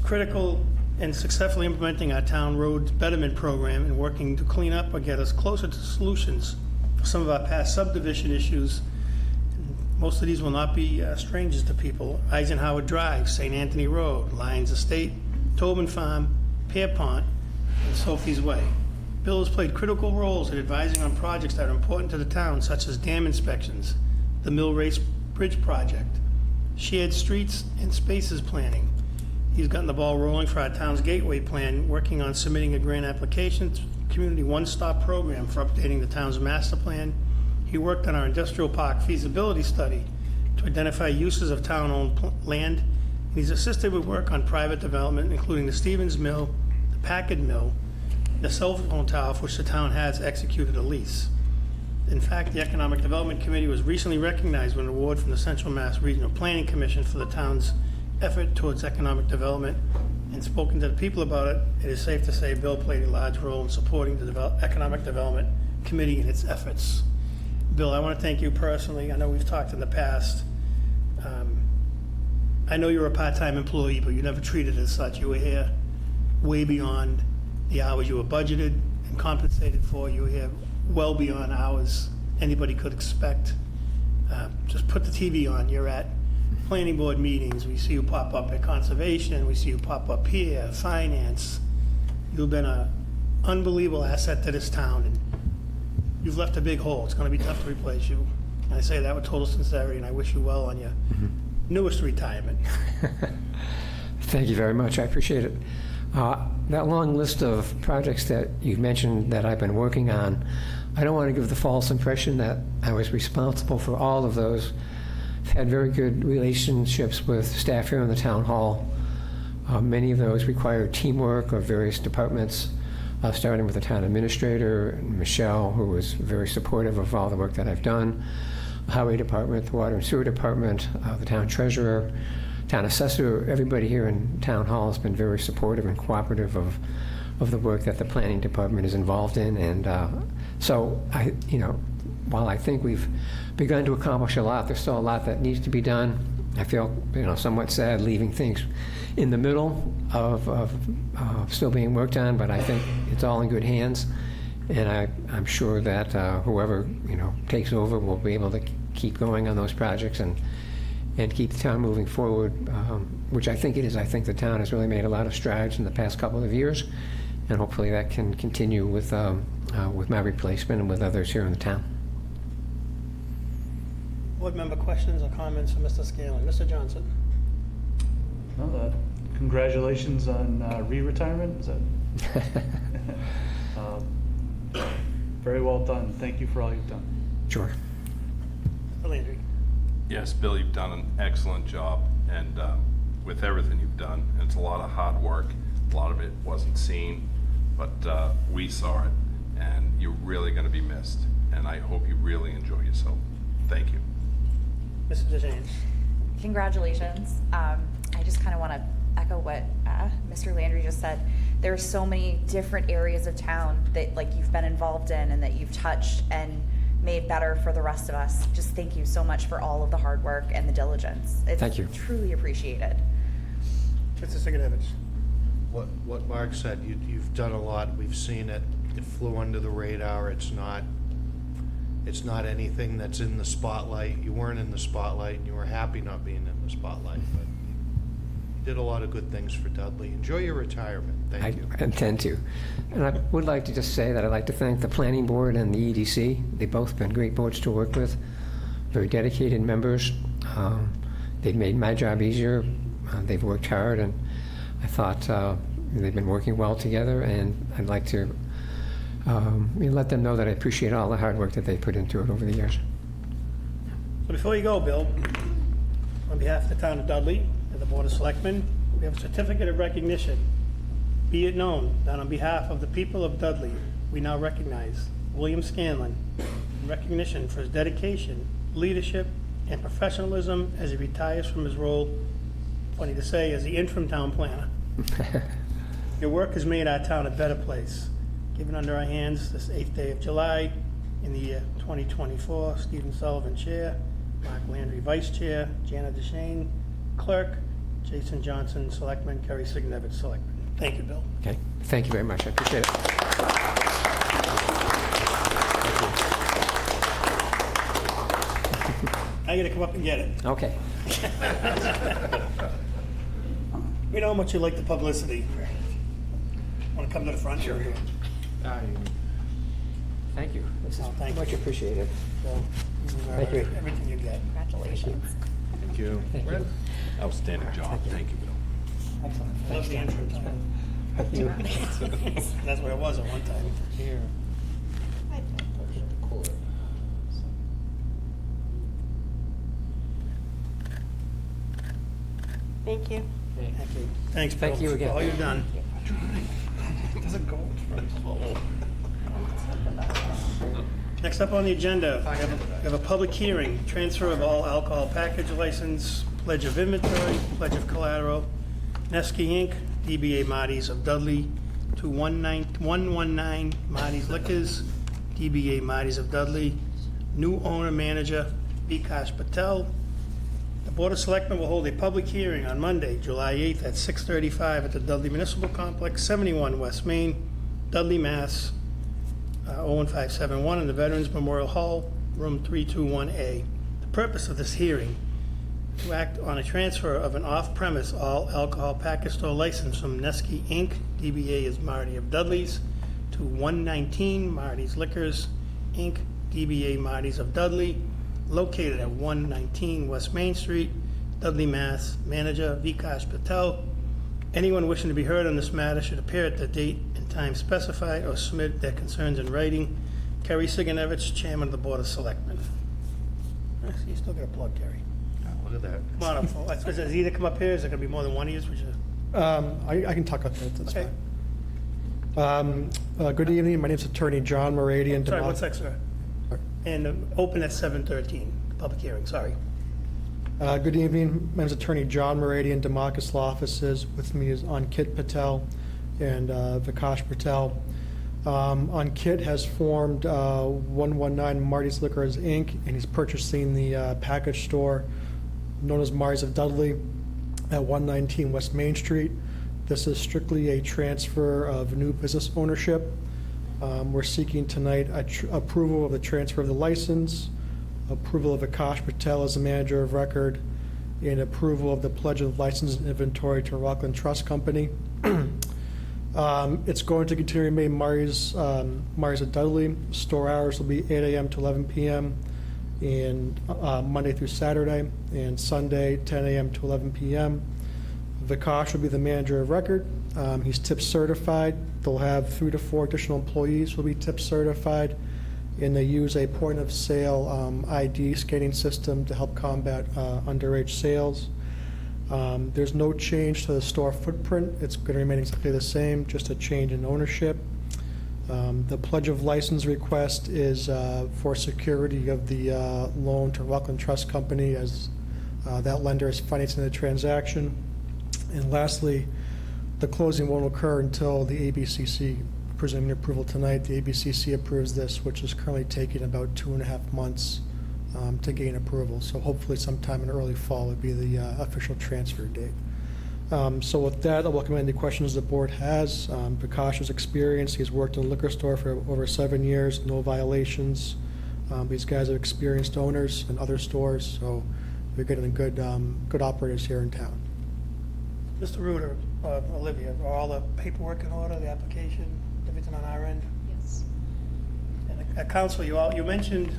[SPEAKER 1] critical in successfully implementing our town roads betterment program and working to clean up or get us closer to solutions for some of our past subdivision issues. Most of these will not be strangers to people. Eisenhower Drive, St. Anthony Road, Lyons Estate, Tobin Farm, Pierpont, and Sophie's Way. Bill has played critical roles in advising on projects that are important to the town, such as dam inspections, the Mill Race Bridge project, shared streets and spaces planning. He's gotten the ball rolling for our town's gateway plan, working on submitting a grant application to the Community One-Stop Program for updating the town's master plan. He worked on our industrial park feasibility study to identify uses of town-owned land. He's assisted with work on private development, including the Stevens Mill, the Packard Mill, the cell phone tower, for which the town has executed a lease. In fact, the Economic Development Committee was recently recognized with an award from the Central Mass Regional Planning Commission for the town's effort towards economic development. And spoken to the people about it, it is safe to say Bill played a large role in supporting the Economic Development Committee in its efforts. Bill, I want to thank you personally. I know we've talked in the past. I know you're a part-time employee, but you never treated it as such. You were here way beyond the hours you were budgeted and compensated for. You were here well beyond hours anybody could expect. Just put the TV on. You're at planning board meetings. We see you pop up at conservation. We see you pop up here, finance. You've been an unbelievable asset to this town, and you've left a big hole. It's going to be tough to replace you. And I say that with total sincerity, and I wish you well on your newest retirement.
[SPEAKER 12] Thank you very much. I appreciate it. That long list of projects that you mentioned that I've been working on, I don't want to give the false impression that I was responsible for all of those. I've had very good relationships with staff here in the town hall. Many of those require teamwork of various departments, starting with the town administrator, and Michelle, who was very supportive of all the work that I've done, the highway department, the water and sewer department, the town treasurer, town assessor. Everybody here in town hall has been very supportive and cooperative of the work that the planning department is involved in. And so while I think we've begun to accomplish a lot, there's still a lot that needs to be done. I feel, somewhat sad leaving things in the middle of still being worked on, but I think it's all in good hands. And I'm sure that whoever, takes over will be able to keep going on those projects and keep the town moving forward, which I think it is. I think the town has really made a lot of strides in the past couple of years, and hopefully that can continue with my replacement and with others here in the town.
[SPEAKER 1] Board member questions or comments for Mr. Scanlon? Mr. Johnson?
[SPEAKER 8] Well, congratulations on re-retirement. Is that? Very well done. Thank you for all you've done.
[SPEAKER 12] Sure.
[SPEAKER 1] Mr. Landry?
[SPEAKER 7] Yes, Bill, you've done an excellent job, and with everything you've done, and it's a lot of hard work. A lot of it wasn't seen, but we saw it, and you're really going to be missed, and I hope you really enjoy yourself. Thank you.
[SPEAKER 1] Mr. James?
[SPEAKER 2] Congratulations. I just kind of want to echo what Mr. Landry just said. There are so many different areas of town that you've been involved in and that you've touched and made better for the rest of us. Just thank you so much for all of the hard work and the diligence. It's
[SPEAKER 12] Thank you.
[SPEAKER 2] Truly appreciated.
[SPEAKER 1] Mr. Siganovich?
[SPEAKER 4] what Mark said, you've done a lot, we've seen it, it flew under the radar, it's not anything that's in the spotlight, you weren't in the spotlight, and you were happy not being in the spotlight, but you did a lot of good things for Dudley. Enjoy your retirement,
[SPEAKER 12] I
[SPEAKER 4] thank you.
[SPEAKER 12] intend to. And I would like to just say that I'd like to thank the Planning Board and the EDC. They've both been great boards to work with, very dedicated members. They've made my job easier. They've worked hard, and I thought they've been working well together, and I'd like to let them know that I appreciate all the hard work that they put into it over the years.
[SPEAKER 1] So before you go, Bill, on behalf of the town of Dudley and the Board of Selectmen, we have a certificate of recognition. Be it known that on behalf of the people of Dudley, we now recognize William Scanlon in recognition for his dedication, leadership, and professionalism as he retires from his role, funny to say, as the interim town planner. Your work has made our town a better place. Given under our hands this 8th day of July in the year 2024, Stephen Sullivan, Chair, Mark Landry, Vice Chair, Jana DeShane, Clerk, Jason Johnson, Selectman, Kerry Signevich, Selectman. Thank you, Bill.
[SPEAKER 12] Okay, thank you very much. I appreciate it.
[SPEAKER 1] I gotta come up and get it.
[SPEAKER 12] Okay.
[SPEAKER 1] We know how much you like the publicity. Want to come to the front? Sure.
[SPEAKER 12] Thank you. This is
[SPEAKER 1] Thank
[SPEAKER 12] much
[SPEAKER 1] you.
[SPEAKER 12] appreciated.
[SPEAKER 1] Thank
[SPEAKER 12] you.
[SPEAKER 1] Everything you get.
[SPEAKER 2] Congratulations.
[SPEAKER 7] Thank you.
[SPEAKER 12] Thank you.
[SPEAKER 7] Outstanding job. Thank you, Bill.
[SPEAKER 12] Excellent.
[SPEAKER 1] I love the interim town.
[SPEAKER 12] Thank you.
[SPEAKER 1] That's where I was at one time.
[SPEAKER 4] Here.
[SPEAKER 13] Thank you.
[SPEAKER 1] Thank you. Thanks, Bill.
[SPEAKER 12] Thank you again.
[SPEAKER 1] For all you've done.
[SPEAKER 7] Doesn't go
[SPEAKER 1] Next up on the agenda, we have a public hearing, transfer of all alcohol package license, pledge of inventory, pledge of collateral, Nesky Inc., DBA Marty's of Dudley, to 119 Marty's Liquors, DBA Marty's of Dudley, new owner-manager, Vikash Patel. The Board of Selectmen will hold a public hearing on Monday, July 8th at 6:35 at the Dudley Municipal Complex, 71 West Main, Dudley, Mass. 01571 in the Veterans Memorial Hall, room 321A. The purpose of this hearing, to act on a transfer of an off-premise all alcohol package store license from Nesky Inc., DBA is Marty of Dudley's, to 119 Marty's Liquors, Inc., DBA Marty's of Dudley, located at 119 West Main Street, Dudley, Mass. Manager Vikash Patel. Anyone wishing to be heard on this matter should appear at the date and time specified or submit their concerns in writing. Kerry Signevich, Chairman of the Board of Selectmen. I see you still got a plug, Kerry.
[SPEAKER 4] Look at that.
[SPEAKER 1] Come on up. I suppose it's either come up here, is there going to be more than one of you?
[SPEAKER 14] I can talk up there, that's
[SPEAKER 1] Okay.
[SPEAKER 14] fine. Good evening, my name's Attorney John Moradian.
[SPEAKER 1] Sorry, one sec, sir. And open at 7:13, public hearing, sorry.
[SPEAKER 14] Good evening, my name's Attorney John Moradian, Demarcus Law Offices. With me is Ankit Patel and Vikash Patel. Ankit has formed 119 Marty's Liquors, Inc., and he's purchasing the package store known as Marty's of Dudley at 119 West Main Street. This is strictly a transfer of new business ownership. We're seeking tonight approval of the transfer of the license, approval of Vikash Patel as the manager of record, and approval of the pledge of license and inventory to Rockland Trust Company. It's going to continue to remain Marty's at Dudley. Store hours will be 8 a.m. to 11 p.m. and Monday through Saturday, and Sunday 10 a.m. to 11 p.m. Vikash will be the manager of record. He's tip certified. They'll have 3 to 4 additional employees who will be tip certified, and they use a point-of-sale ID scanning system to help combat underage sales. There's no change to the store footprint. It's going to remain exactly the same, just a change in ownership. The pledge of license request is for security of the loan to Rockland Trust Company, as that lender is financing the transaction. And lastly, the closing won't occur until the ABCC, presuming approval tonight, the ABCC approves this, which is currently taking about 2.5 months to gain approval. So hopefully sometime in early fall would be the official transfer date. So with that, I'll welcome any questions the board has. Prakash's experience, he's worked in a liquor store for over 7 years, no violations. These guys are experienced owners in other stores, so we're getting good operators here in town.
[SPEAKER 1] Mr. Reuter, Olivia, are all the paperwork in order, the application, everything on our end?
[SPEAKER 6] Yes.
[SPEAKER 1] And Counsel, you mentioned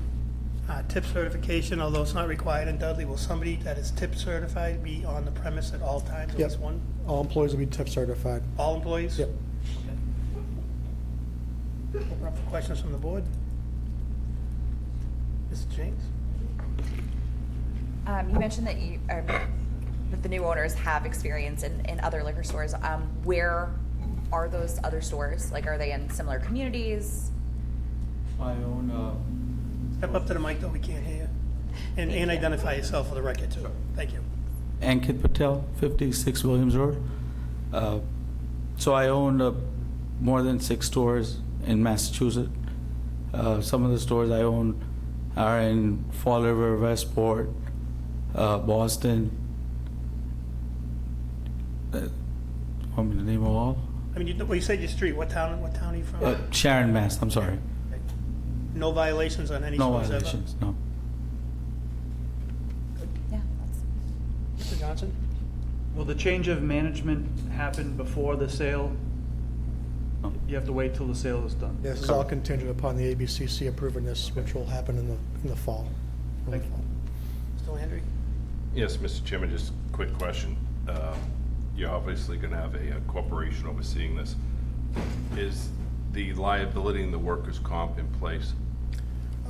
[SPEAKER 1] tip certification, although it's not required in Dudley. Will somebody that is tip certified be on the premise at all times, at
[SPEAKER 14] Yep.
[SPEAKER 1] least one?
[SPEAKER 14] All employees will be tip certified.
[SPEAKER 1] All employees?
[SPEAKER 14] Yep.
[SPEAKER 1] Okay. Open up for questions from the board. Mr. James?
[SPEAKER 2] You mentioned that that the new owners have experience in other liquor stores. Where are those other stores? Like, are they in similar communities?
[SPEAKER 13] I own,
[SPEAKER 1] Step up to the mic, though, we can't hear you. And identify yourself for the record, too. Thank you.
[SPEAKER 13] Ankit Patel, 56 Williams Road. So I own more than 6 stores in Massachusetts. Some of the stores I own are in Fall River, Westport, Boston. Want me to name them all?
[SPEAKER 1] I mean, you said your street. What town are you from?
[SPEAKER 13] Sharon, Mass. I'm sorry.
[SPEAKER 1] No violations on any
[SPEAKER 13] No
[SPEAKER 1] stores ever?
[SPEAKER 13] violations. No.
[SPEAKER 2] Yeah,
[SPEAKER 1] Mr. Johnson?
[SPEAKER 8] Will the change of management happen before the sale?
[SPEAKER 13] No.
[SPEAKER 8] You have to wait till the sale is done?
[SPEAKER 14] This is all contingent upon the ABCC approving this, which will happen in the fall.
[SPEAKER 8] Thank you.
[SPEAKER 1] Mr. Landry?
[SPEAKER 7] Yes, Mr. Chairman, just a quick question. You're obviously going to have a corporation overseeing this. Is the liability in the workers' comp in place?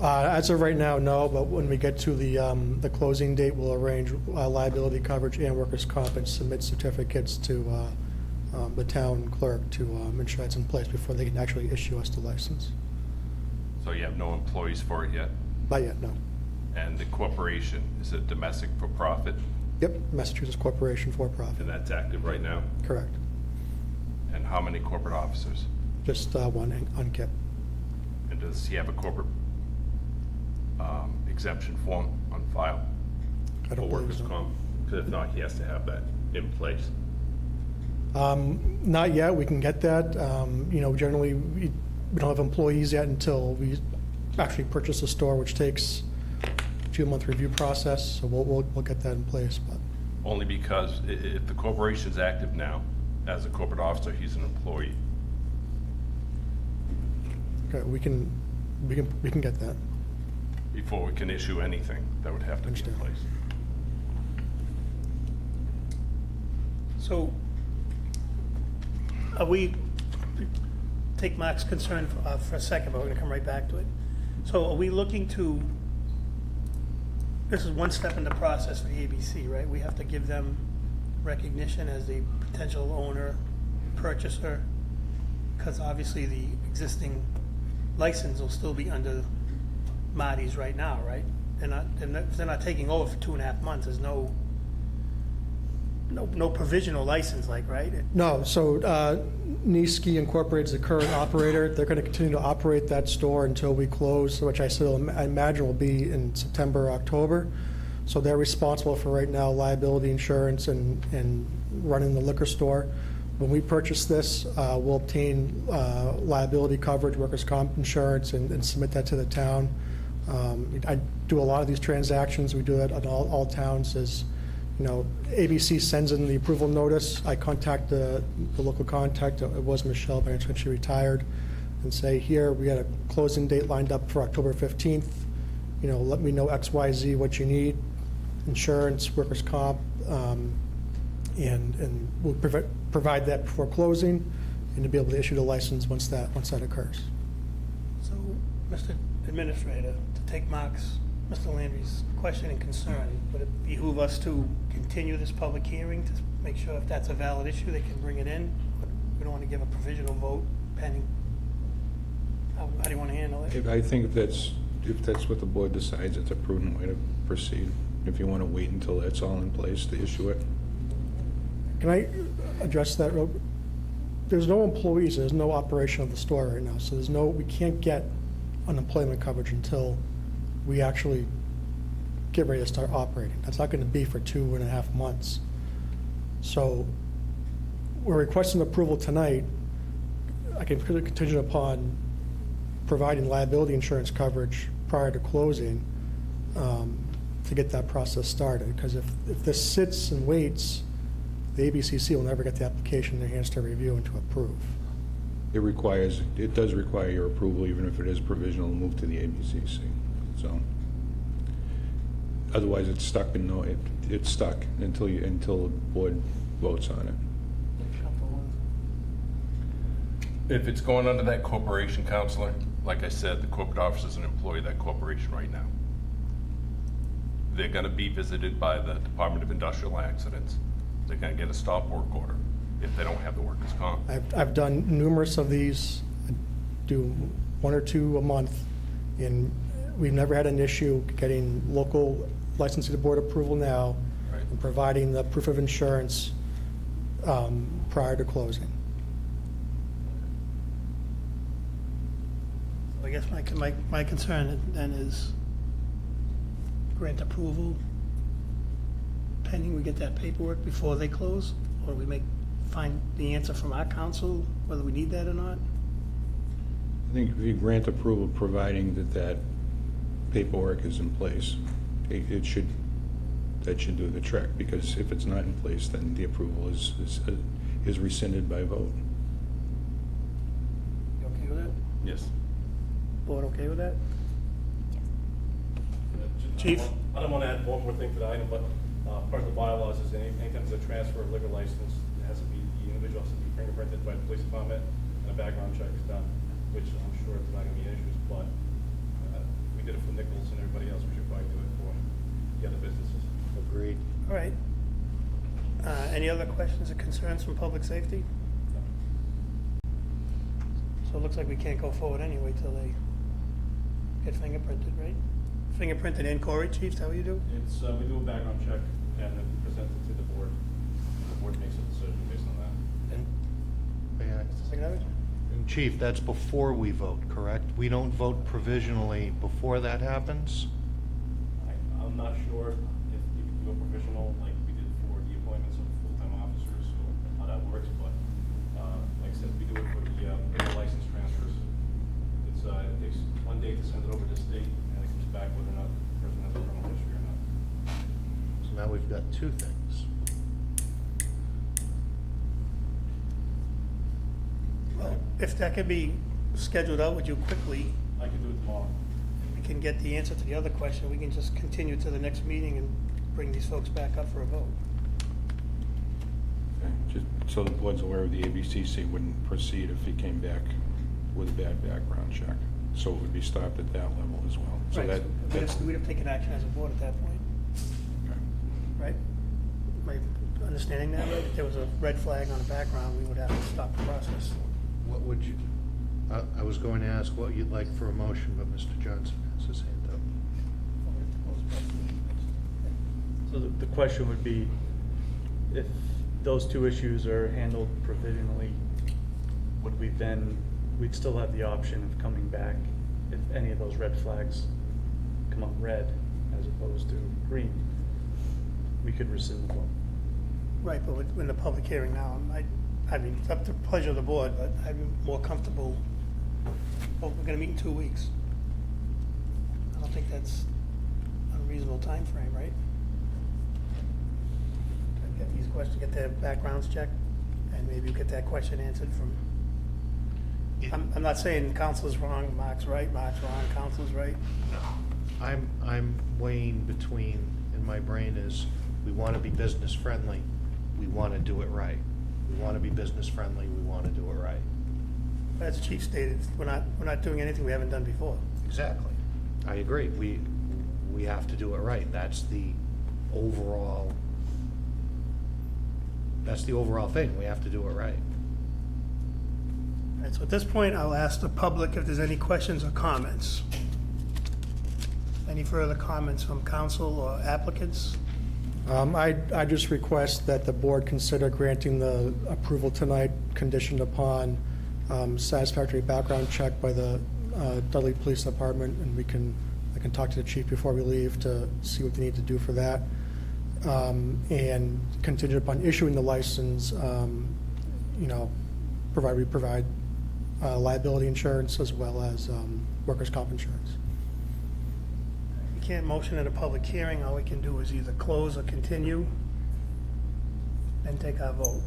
[SPEAKER 14] As of right now, no, but when we get to the closing date, we'll arrange liability coverage and workers' comp and submit certificates to the town clerk to ensure it's in place before they can actually issue us the license.
[SPEAKER 7] So you have no employees for it yet?
[SPEAKER 14] Not yet, no.
[SPEAKER 7] And the corporation, is it domestic for profit?
[SPEAKER 14] Yep, Massachusetts Corporation for
[SPEAKER 7] And
[SPEAKER 14] profit,
[SPEAKER 7] that's active right now?
[SPEAKER 14] correct.
[SPEAKER 7] And how many corporate officers?
[SPEAKER 14] Just one unkept.
[SPEAKER 7] And does he have a corporate exemption form on file
[SPEAKER 14] I
[SPEAKER 7] for
[SPEAKER 14] don't believe
[SPEAKER 7] workers'
[SPEAKER 14] so.
[SPEAKER 7] comp? Because if not, he has to have that in place.
[SPEAKER 14] Not yet, we can get that. Generally, we don't have employees yet until we actually purchase the store, which takes a 2-month review process, so we'll get that in place, but.
[SPEAKER 7] Only because if the corporation's active now, as a corporate officer, he's an employee.
[SPEAKER 14] Okay, we can get that.
[SPEAKER 7] Before we can issue anything, that would have to be in
[SPEAKER 14] Understand.
[SPEAKER 7] place.
[SPEAKER 1] So, take Mark's concern for a second, but we're gonna come right back to it. So are we looking to, this is one step in the process for the ABC, right? We have to give them recognition as the potential owner, purchaser, because obviously the existing license will still be under Marty's right now, right? They're not taking over for 2.5 months. There's no provisional license, like, right?
[SPEAKER 14] No, so Niski Incorporated is the current operator. They're going to continue to operate that store until we close, which I imagine will be in September, October. So they're responsible for right now liability insurance and running the liquor store. When we purchase this, we'll obtain liability coverage, workers' comp insurance, and submit that to the town. I do a lot of these transactions. We do that at all towns. As ABC sends in the approval notice. I contact the local contact. It was Michelle, but when she retired, and say, here, we had a closing date lined up for October 15th. Let me know X, Y, Z, what you need, insurance, workers' comp, and we'll provide that before closing, and to be able to issue the license once that occurs.
[SPEAKER 1] So, Mr. Administrator, to take Mr. Landry's question and concern, would it behoove us to continue this public hearing to make sure if that's a valid issue, they can bring it in? But we don't want to give a provisional vote pending. How do you want to handle it?
[SPEAKER 3] I think if that's what the board decides, it's a prudent way to proceed. If you want to wait until that's all in place to issue it.
[SPEAKER 14] Can I address that? There's no employees, there's no operation of the store right now, so we can't get unemployment coverage until we actually get ready to start operating. That's not going to be for 2.5 months. So we're requesting approval tonight. I can put it contingent upon providing liability insurance coverage prior to closing to get that process started. Because if this sits and waits, the ABCC will never get the application in their hands to review and to approve.
[SPEAKER 3] It does require your approval, even if it is provisional, to move to the ABCC. So, otherwise it's stuck it's stuck until the board votes on it.
[SPEAKER 7] If it's going under that corporation, counselor, like I said, the corporate officer is an employee of that corporation right now. They're gonna be visited by the Department of Industrial Accidents. They're gonna get a stop work order if they don't have the workers' comp.
[SPEAKER 14] I've done numerous of these, I do 1 or 2 a month, and we've never had an issue getting local licensing board approval now
[SPEAKER 7] Right.
[SPEAKER 14] and providing the proof of insurance prior to closing.
[SPEAKER 1] I guess my concern then is grant approval pending we get that paperwork before they close, or we find the answer from our council, whether we need that or not.
[SPEAKER 3] I think if you grant approval, providing that paperwork is in place, that should do the trick, because if it's not in place, then the approval is rescinded by vote.
[SPEAKER 1] You okay with that?
[SPEAKER 7] Yes.
[SPEAKER 1] Board okay with that? Chief?
[SPEAKER 9] I don't want to add one more thing to the item, but part of the bylaws is anytime there's a transfer of liquor license, the individual has to be fingerprinted by the police department, and a background check is done, which I'm sure it's not going to be an issue, but we did it for Nichols and everybody else, we should probably do it for the other businesses.
[SPEAKER 4] Agreed.
[SPEAKER 1] All right. Any other questions or concerns from public safety? So it looks like we can't go forward anyway till they get fingerprinted, right? Fingerprinted and Corey, chief, is that what you do?
[SPEAKER 9] It's, we do a background check and then we present it to the board. The board makes a decision based on that.
[SPEAKER 4] And Chief, that's before we vote, correct? We don't vote provisionally before that happens?
[SPEAKER 9] I'm not sure if you can do a provisional like we did for the appointments of full-time officers or how that works, but like I said, we do it for the license transfers. It takes 1 day to send it over to the state and it comes back whether or not the person has a criminal history or not.
[SPEAKER 4] So now we've got 2 things.
[SPEAKER 1] Well, if that could be scheduled out with you quickly,
[SPEAKER 9] I can do it tomorrow.
[SPEAKER 1] we can get the answer to the other question. We can just continue to the next meeting and bring these folks back up for a vote.
[SPEAKER 3] Okay, just so the board's aware of, the ABCC wouldn't proceed if he came back with a bad background check. So it would be stopped at that level as well. So
[SPEAKER 1] Right, so we'd have taken action as a board at that point,
[SPEAKER 3] okay.
[SPEAKER 1] right? Am I understanding that right? If there was a red flag on the background, we would have to stop the process.
[SPEAKER 4] What would you, I was going to ask what you'd like for a motion, but Mr. Johnson has his hand up.
[SPEAKER 8] So the question would be, if those 2 issues are handled provisionally, would we then, we'd still have the option of coming back if any of those red flags come up red as opposed to green. We could rescind the vote.
[SPEAKER 1] Right, but in the public hearing now, I mean, it's up to the pleasure of the board, but I'd be more comfortable, well, we're gonna meet in 2 weeks. I don't think that's a reasonable time frame, right? Get these questions, get their backgrounds checked, and maybe get that question answered from, I'm not saying council's wrong, Mark's right, Mark's wrong, council's right.
[SPEAKER 4] I'm weighing between, in my brain is, we want to be business friendly, we want to do it right. We want to be business friendly, we want to do it right.
[SPEAKER 1] As Chief stated, we're not doing anything we haven't done before.
[SPEAKER 4] Exactly. I agree. We have to do it right. That's the overall thing. We have to do it right.
[SPEAKER 1] All right, so at this point, I'll ask the public if there's any questions or comments. Any further comments from council or applicants?
[SPEAKER 14] I just request that the board consider granting the approval tonight conditioned upon satisfactory background check by the Dudley Police Department, and I can talk to the chief before we leave to see what they need to do for that. And contingent upon issuing the license, we provide liability insurance as well as workers' comp insurance.
[SPEAKER 1] We can't motion at a public hearing. All we can do is either close or continue, then take our vote.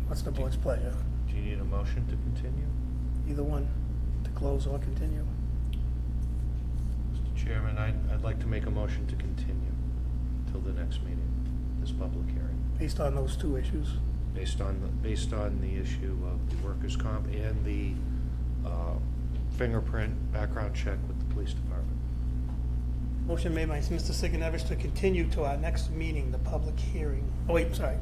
[SPEAKER 1] What's the board's pleasure?
[SPEAKER 4] Do you need a motion to continue?
[SPEAKER 1] Either one, to close or continue.
[SPEAKER 4] Mr. Chairman, I'd like to make a motion to continue till the next meeting, this public hearing,
[SPEAKER 1] Based on those two issues.
[SPEAKER 4] based on the issue of the workers' comp and the fingerprint background check with the police department.
[SPEAKER 1] Motion made by Mr. Sigenovich to continue to our next meeting, the public hearing. Oh, wait, sorry.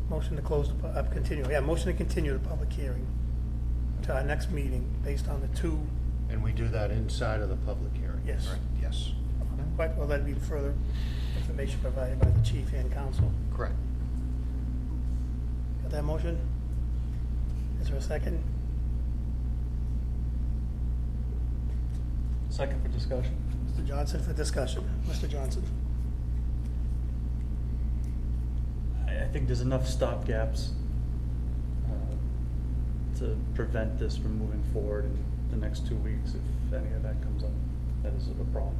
[SPEAKER 1] Motion to close, continue. Yeah, motion to continue the public hearing to our next meeting based on the two.
[SPEAKER 4] And we do that inside of the public hearing?
[SPEAKER 1] Yes.
[SPEAKER 4] Right? Yes.
[SPEAKER 1] Quite well, that'd be further information provided by the chief and council.
[SPEAKER 4] Correct.
[SPEAKER 1] Got that motion? Is there a second?
[SPEAKER 8] Second for discussion.
[SPEAKER 1] Mr. Johnson for discussion. Mr. Johnson.
[SPEAKER 8] I think there's enough stopgaps to prevent this from moving forward in the next 2 weeks if any of that comes up. That is a problem.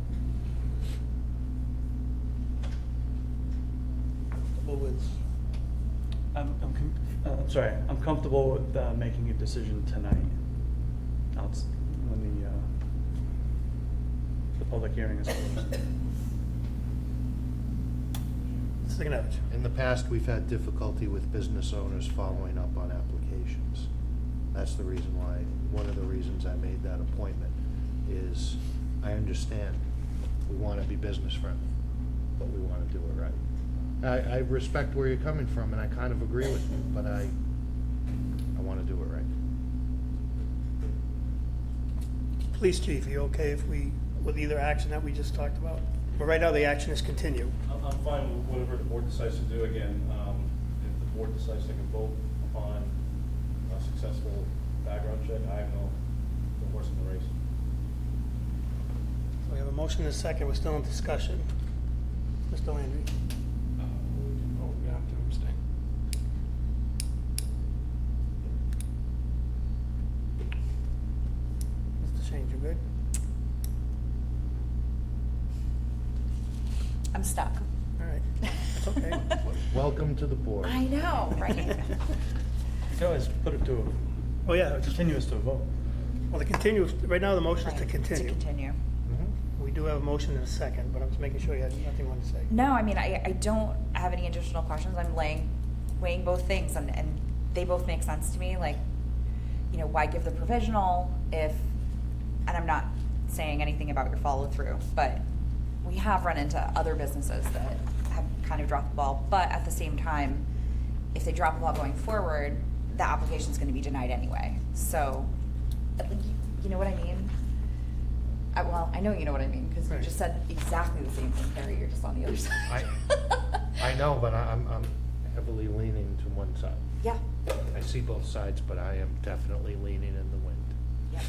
[SPEAKER 8] I'm sorry. I'm comfortable with making a decision tonight. When the public hearing is closed.
[SPEAKER 1] Sigenovich.
[SPEAKER 4] In the past, we've had difficulty with business owners following up on applications. That's the reason why, one of the reasons I made that appointment is I understand we want to be business friendly, but we want to do it right. I respect where you're coming from, and I kind of agree with you, but I want to do it right.
[SPEAKER 1] Police chief, are you okay if we, with either action that we just talked about? But right now, the action is continue.
[SPEAKER 9] I'm fine with whatever the board decides to do. Again, if the board decides they can vote upon a successful background check, I have no horse in the race.
[SPEAKER 1] So we have a motion and a second. We're still in discussion. Mr. Landry.
[SPEAKER 3] Oh, we have to abstain.
[SPEAKER 1] Mr. Shane, you good?
[SPEAKER 2] I'm stuck.
[SPEAKER 1] All right. That's okay.
[SPEAKER 4] Welcome to the board.
[SPEAKER 2] I know, right?
[SPEAKER 8] You can always put it to
[SPEAKER 1] Oh, yeah.
[SPEAKER 8] a continuous to a vote.
[SPEAKER 1] Well, the continue, right now, the motion is to
[SPEAKER 2] Right,
[SPEAKER 1] continue.
[SPEAKER 2] To continue.
[SPEAKER 1] We do have a motion and a second, but I was making sure you had nothing you wanted to say.
[SPEAKER 2] No, I mean, I don't have any additional questions. I'm weighing both things, and they both make sense to me. Like, why give the provisional if, and I'm not saying anything about your follow through, but we have run into other businesses that have kind of dropped the ball. But at the same time, if they drop the ball going forward, the application's going to be denied anyway. So, you know what I mean? Well, I know you know what I mean, because you
[SPEAKER 1] Right.
[SPEAKER 2] just said exactly the same thing, Harry. You're just on the other side.
[SPEAKER 4] I know, but I'm heavily leaning to one side.
[SPEAKER 2] Yeah.
[SPEAKER 4] I see both sides, but I am definitely leaning in the wind.
[SPEAKER 2] Yeah.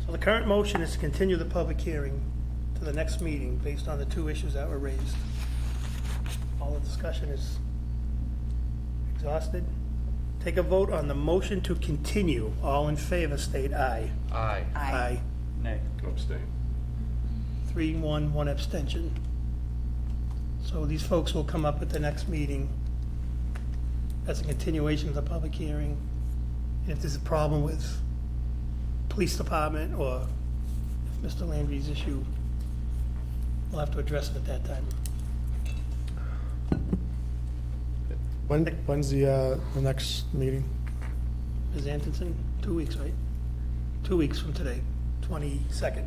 [SPEAKER 1] So the current motion is to continue the public hearing to the next meeting based on the two issues that were raised. All the discussion is exhausted. Take a vote on the motion to continue. All in favor, state aye.
[SPEAKER 4] Aye.
[SPEAKER 2] Aye.
[SPEAKER 8] Nay.
[SPEAKER 7] Abstain.
[SPEAKER 1] 3-1, 1 abstention. So these folks will come up at the next meeting as a continuation of the public hearing. And if there's a problem with police department or if Mr. Landry's issue, we'll have to address it at that time.
[SPEAKER 14] When's the next meeting?
[SPEAKER 1] Ms. Antonsen, 2 weeks, right? 2 weeks from today, 22nd.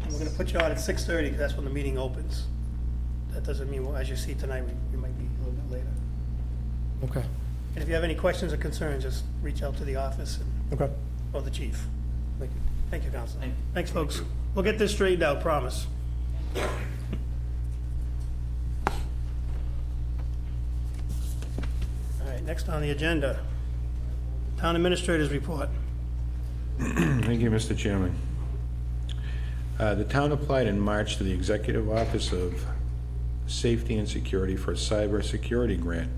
[SPEAKER 1] And we're gonna put you on at 6:30, because that's when the meeting opens. That doesn't mean, well, as you see tonight, we might be a little bit later.
[SPEAKER 14] Okay.
[SPEAKER 1] And if you have any questions or concerns, just reach out to the office
[SPEAKER 14] Okay.
[SPEAKER 1] or the chief.
[SPEAKER 14] Thank you.
[SPEAKER 1] Thank you, Council. Thanks, folks. We'll get this straightened out, promise. All right, next on the agenda, Town Administrator's Report.
[SPEAKER 3] Thank you, Mr. Chairman. The town applied in March to the Executive Office of Safety and Security for a Cybersecurity Grant.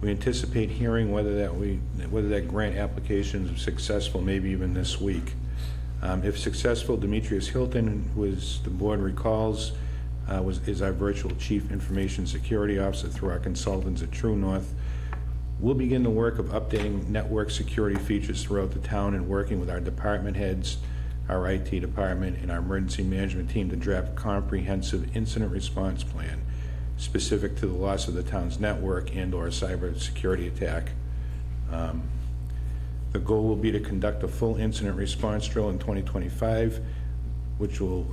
[SPEAKER 3] We anticipate hearing whether that grant application is successful, maybe even this week. If successful, Demetrius Hilton, who, as the board recalls, is our virtual Chief Information Security Officer through our consultants at True North, will begin the work of updating network security features throughout the town and working with our department heads, our IT department, and our emergency management team to draft a comprehensive incident response plan specific to the loss of the town's network and/or a cybersecurity attack. The goal will be to conduct a full incident response drill in 2025, which will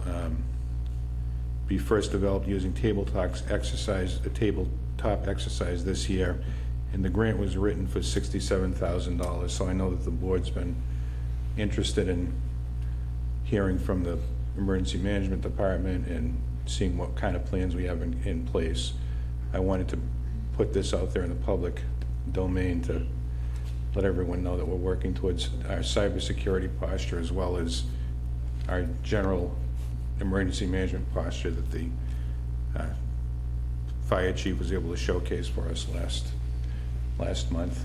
[SPEAKER 3] be first developed using tabletop exercise this year. And the grant was written for $67,000. So I know that the board's been interested in hearing from the emergency management department and seeing what kind of plans we have in place. I wanted to put this out there in the public domain to let everyone know that we're working towards our cybersecurity posture as well as our general emergency management posture that the fire chief was able to showcase for us last month.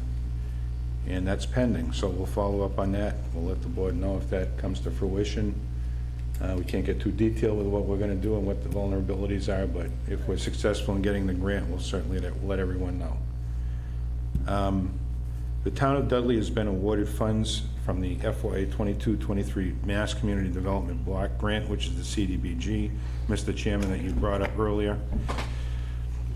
[SPEAKER 3] And that's pending, so we'll follow up on that. We'll let the board know if that comes to fruition. We can't get too detailed with what we're going to do and what the vulnerabilities are, but if we're successful in getting the grant, we'll certainly let everyone know. The town of Dudley has been awarded funds from the FY 22-23 Mass Community Development Block Grant, which is the CDBG, Mr. Chairman, that you brought up earlier,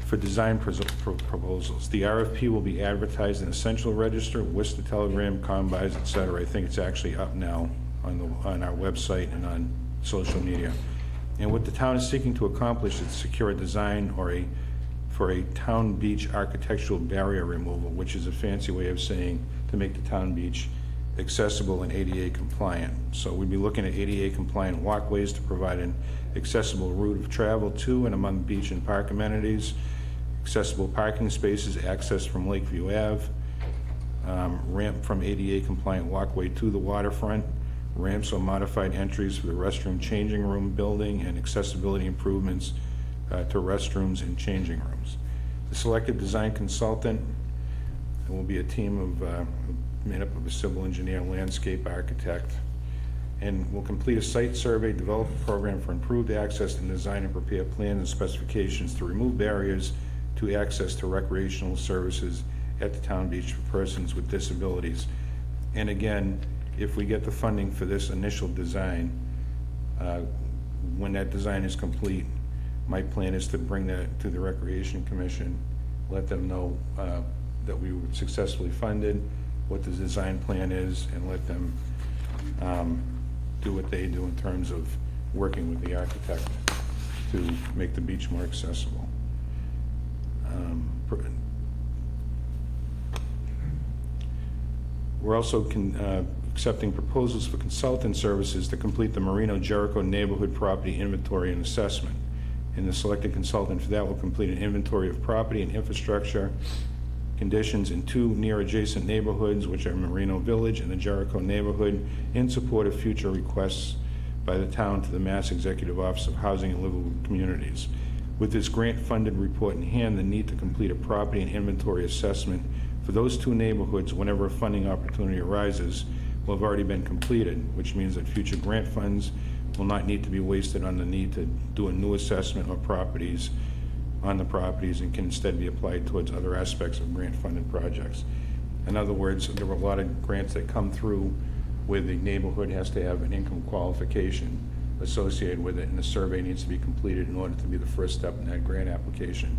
[SPEAKER 3] for design proposals. The RFP will be advertised in the Central Register, Worcester Telegram, Combis, etc. I think it's actually up now on our website and on social media. And what the town is seeking to accomplish is to secure a design for a town beach architectural barrier removal, which is a fancy way of saying to make the town beach accessible and ADA compliant. So we'd be looking at ADA compliant walkways to provide an accessible route of travel to and among beach and park amenities, accessible parking spaces, access from Lakeview Ave, ramp from ADA compliant walkway to the waterfront, ramps or modified entries for the restroom changing room building, and accessibility improvements to restrooms and changing rooms. The selected design consultant will be a team of made up of a civil engineer, landscape architect, and will complete a site survey, develop a program for improved access, and design and prepare plans and specifications to remove barriers to access to recreational services at the town beach for persons with disabilities. And again, if we get the funding for this initial design, when that design is complete, my plan is to bring that to the Recreation Commission, let them know that we were successfully funded, what the design plan is, and let them do what they do in terms of working with the architect to make the beach more accessible. We're also accepting proposals for consultant services to complete the Marino Jericho neighborhood property inventory and assessment. And the selected consultant for that will complete an inventory of property and infrastructure conditions in two near adjacent neighborhoods, which are Marino Village and the Jericho neighborhood, in support of future requests by the town to the Mass Executive Office of Housing and Livable Communities. With this grant-funded report in hand, the need to complete a property and inventory assessment for those two neighborhoods whenever a funding opportunity arises will have already been completed, which means that future grant funds will not need to be wasted on the need to do a new assessment of properties on the properties and can instead be applied towards other aspects of grant-funded projects. In other words, there were a lot of grants that come through where the neighborhood has to have an income qualification associated with it, and the survey needs to be completed in order to be the first step in that grant application.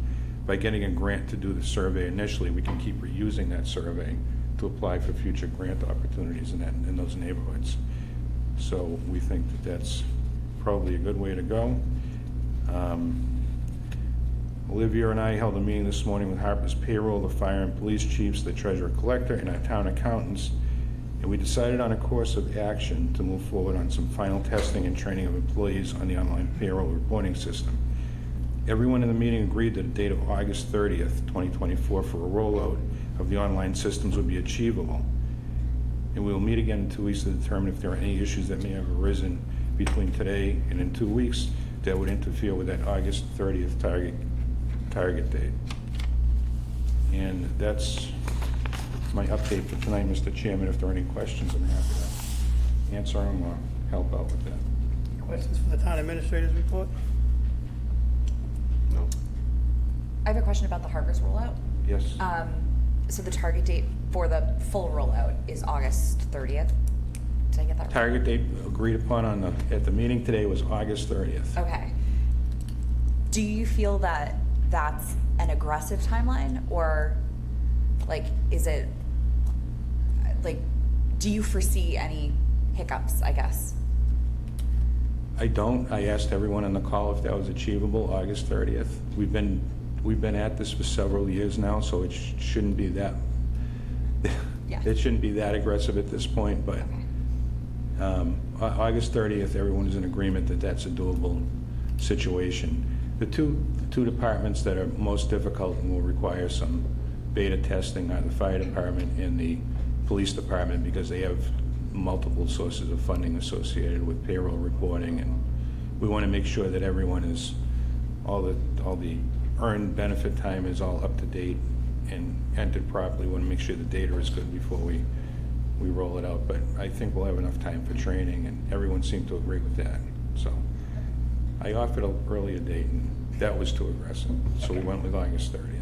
[SPEAKER 3] By getting a grant to do the survey initially, we can keep reusing that survey to apply for future grant opportunities in those neighborhoods. So we think that that's probably a good way to go. Olivia and I held a meeting this morning with Harper's Payroll, the fire and police chiefs, the treasurer collector, and our town accountants, and we decided on a course of action to move forward on some final testing and training of employees on the online payroll reporting system. Everyone in the meeting agreed that a date of August 30th, 2024 for a rollout of the online systems would be achievable. And we will meet again in 2 weeks to determine if there are any issues that may have arisen between today and in 2 weeks that would interfere with that August 30th target target date. And that's my update for tonight, Mr. Chairman. If there are any questions, I'm happy to answer them or help out with that.
[SPEAKER 1] Any questions for the town administrator's report?
[SPEAKER 3] No?
[SPEAKER 2] I have a question about the Harvest rollout.
[SPEAKER 3] Yes?
[SPEAKER 2] So the target date for the full rollout is August 30th. Did I get that right?
[SPEAKER 3] Target date agreed upon at the meeting today was August 30th.
[SPEAKER 2] Okay. Do you feel that that's an aggressive timeline, or like, is it, like, do you foresee any hiccups, I guess?
[SPEAKER 3] I don't. I asked everyone on the call if that was achievable, August 30th. We've been at this for several years now, so it shouldn't be that,
[SPEAKER 2] Yeah.
[SPEAKER 3] it shouldn't be that aggressive at this point, but August 30th, everyone is in agreement that that's a doable situation. The two departments that are most difficult and will require some beta testing are the fire department and the police department, because they have multiple sources of funding associated with payroll reporting, and we want to make sure that everyone is, all the earned benefit time is all up to date and entered properly. We want to make sure the data is good before we roll it out, but I think we'll have enough time for training, and everyone seemed to agree with that. So I offered an earlier date, and that was too aggressive, so we went with August 30th.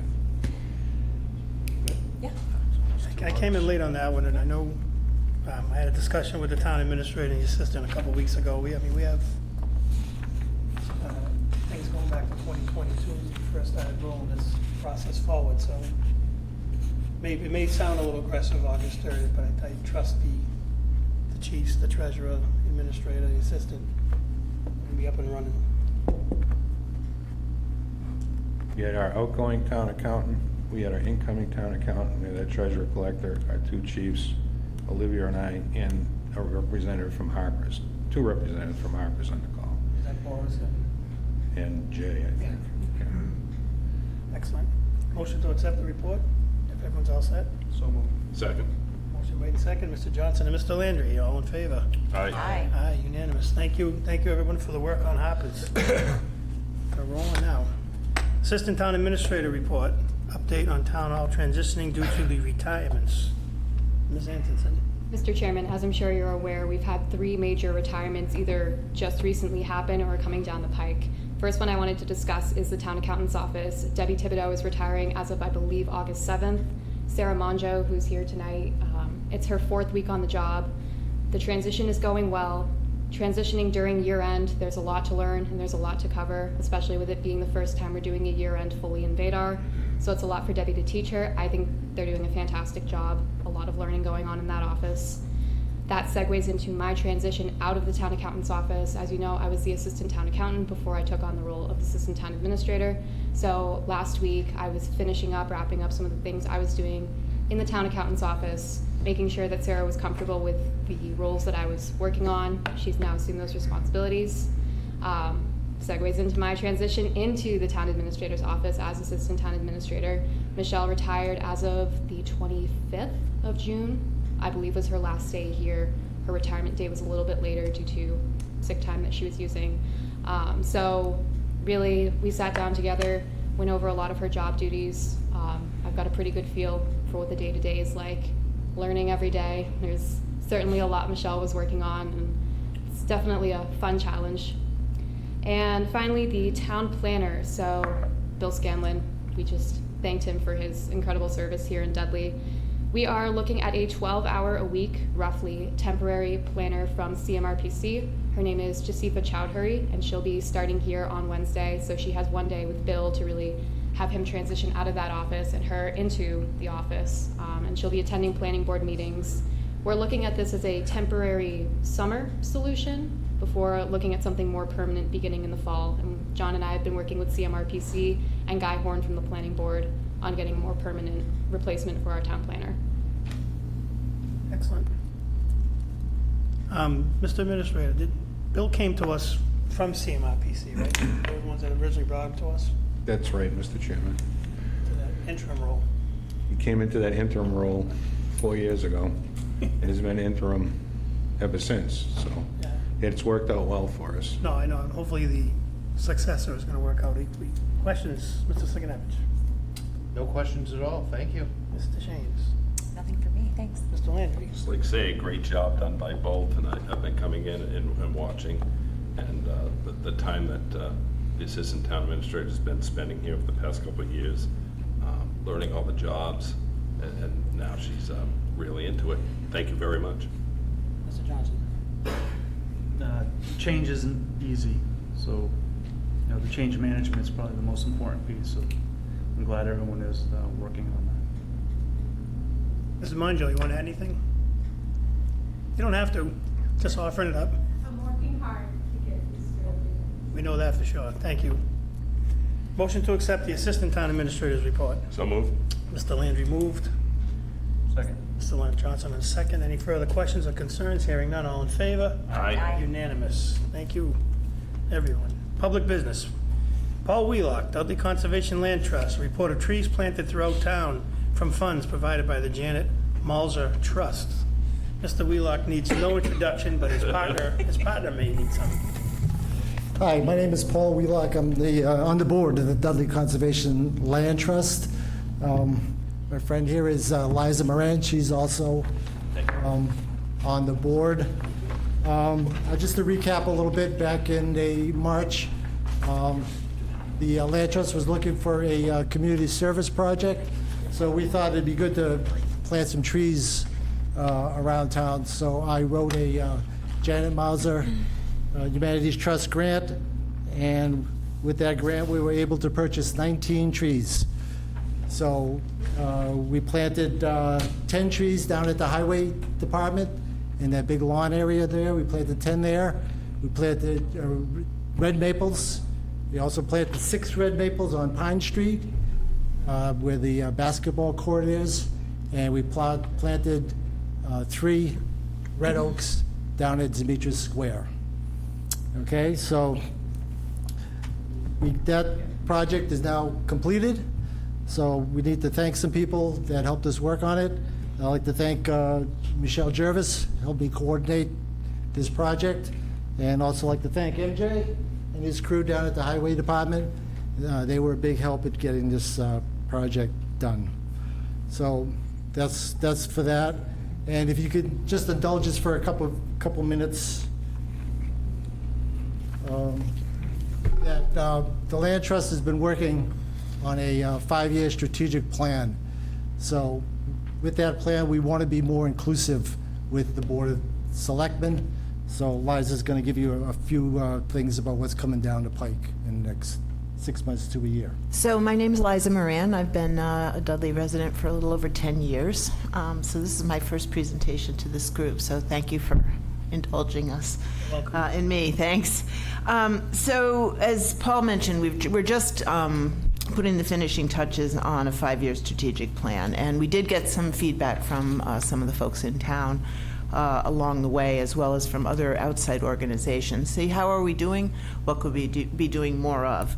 [SPEAKER 2] Yeah.
[SPEAKER 1] I came in late on that one, and I know I had a discussion with the town administrator and the assistant a couple weeks ago. We have things going back to 2022 when we first started rolling this process forward, so it may sound a little aggressive, August 30th, but I trust the chiefs, the treasurer, the administrator, the assistant, will be up and running.
[SPEAKER 3] We had our outgoing town accountant, we had our incoming town accountant, we had our treasurer collector, our two chiefs, Olivia and I, and a representative from Harper's, two representatives from Harper's on the call,
[SPEAKER 1] Is that Boris?
[SPEAKER 3] and Jay, I think. Yeah.
[SPEAKER 1] Excellent. Motion to accept the report, if everyone's all set.
[SPEAKER 7] So moved. Second.
[SPEAKER 1] Motion made and second. Mr. Johnson and Mr. Landry, all in favor?
[SPEAKER 7] Aye.
[SPEAKER 2] Aye.
[SPEAKER 1] Aye, unanimous. Thank you everyone for the work on Harper's. We're rolling now. Assistant Town Administrator report, update on Town Hall transitioning due to the retirements. Ms. Antonsen.
[SPEAKER 6] Mr. Chairman, as I'm sure you're aware, we've had 3 major retirements either just recently happen or are coming down the pike. First one I wanted to discuss is the town accountant's office. Debbie Thibodeau is retiring as of, I believe, August 7th. Sarah Monjo, who's here tonight, it's her 4th week on the job. The transition is going well. Transitioning during year end, there's a lot to learn and there's a lot to cover, especially with it being the first time we're doing a year end fully in Vadar. So it's a lot for Debbie to teach her. I think they're doing a fantastic job. A lot of learning going on in that office. That segues into my transition out of the town accountant's office. As you know, I was the assistant town accountant before I took on the role of assistant town administrator. So last week I was wrapping up some of the things I was doing in the town accountant's office, making sure that Sarah was comfortable with the roles that I was working on. She's now assumed those responsibilities. Segues into my transition into the town administrator's office as assistant town administrator. Michelle retired as of the 25th of June, I believe was her last day here. Her retirement date was a little bit later due to sick time that she was using. So really, we sat down together, went over a lot of her job duties. I've got a pretty good feel for what the day-to-day is like, learning every day. There's certainly a lot Michelle was working on, and it's definitely a fun challenge. And finally, the town planner, so Bill Scanlon, we just thanked him for his incredible service here in Dudley. We are looking at a 12-hour-a-week, roughly, temporary planner from CMRPC. Her name is Jasifa Chowdhury, and she'll be starting here on Wednesday, so she has one day with Bill to really have him transition out of that office and her into the office, and she'll be attending planning board meetings. We're looking at this as a temporary summer solution before looking at something more permanent beginning in the fall. And John and I have been working with CMRPC and Guy Horn from the planning board on getting a more permanent replacement for our town planner.
[SPEAKER 1] Excellent. Mr. Administrator, Bill came to us from CMRPC, right? They're the ones that originally brought him to us,
[SPEAKER 3] That's right, Mr. Chairman.
[SPEAKER 1] to that interim role.
[SPEAKER 3] He came into that interim role 4 years ago, and has been interim ever since, so
[SPEAKER 1] Yeah.
[SPEAKER 3] it's worked out well for us.
[SPEAKER 1] No, I know, and hopefully the successor is gonna work out equally Questions, Mr. Sigenovich?
[SPEAKER 4] No questions at all, thank you.
[SPEAKER 1] Mr. Shanes?
[SPEAKER 2] Nothing for me, thanks.
[SPEAKER 1] Mr. Landry?
[SPEAKER 7] Just like say, great job done by both, and I've been coming in and watching, and the time that the assistant town administrator has been spending here for the past couple of years, learning all the jobs, and now she's really into it. Thank you very much.
[SPEAKER 1] Mr. Johnson?
[SPEAKER 8] Change isn't easy, so, the change management is probably the most important piece, so I'm glad everyone is working on that.
[SPEAKER 1] Mrs. Monjo, you want to add anything? You don't have to, just offering it up.
[SPEAKER 15] I'm working hard to get this building.
[SPEAKER 1] We know that for sure. Thank you. Motion to accept the Assistant Town Administrator's report.
[SPEAKER 7] So moved.
[SPEAKER 1] Mr. Landry moved.
[SPEAKER 8] Second.
[SPEAKER 1] Mr. Leonard Johnson on second. Any further questions or concerns? Hearing none, all in favor?
[SPEAKER 7] Aye.
[SPEAKER 1] Unanimous. Thank you, everyone. Public business. Paul Wheelock, Dudley Conservation Land Trust, report of trees planted throughout town from funds provided by the Janet Malzer Trust. Mr. Wheelock needs no introduction, but his partner may need some.
[SPEAKER 16] Hi, my name is Paul Wheelock. I'm on the board of the Dudley Conservation Land Trust. My friend here is Liza Moran. She's also on the board. Just to recap a little bit, back in March, the Land Trust was looking for a community service project, so we thought it'd be good to plant some trees around town. So I wrote a Janet Mauser Humanities Trust grant, and with that grant we were able to purchase 19 trees. So we planted 10 trees down at the Highway Department in that big lawn area there. We planted 10 there. We planted red maples. We also planted 6 red maples on Pine Street where the basketball court is. And we planted 3 red oaks down at Demetrius Square. Okay, so that project is now completed. So we need to thank some people that helped us work on it. I'd like to thank Michelle Jervis, helped me coordinate this project, and also like to thank MJ and his crew down at the Highway Department. They were a big help at getting this project done. So that's for that. And if you could just indulge us for a couple minutes. The Land Trust has been working on a 5-year strategic plan. So with that plan, we want to be more inclusive with the Board of Selectmen. So Liza's going to give you a few things about what's coming down the pike in the next 6 months to a year.
[SPEAKER 17] So my name is Liza Moran. I've been a Dudley resident for a little over 10 years. So this is my first presentation to this group. So thank you for indulging us in me. Thanks. So as Paul mentioned, we're just putting the finishing touches on a 5-year strategic plan. And we did get some feedback from some of the folks in town along the way, as well as from other outside organizations. See, how are we doing? What could we be doing more of?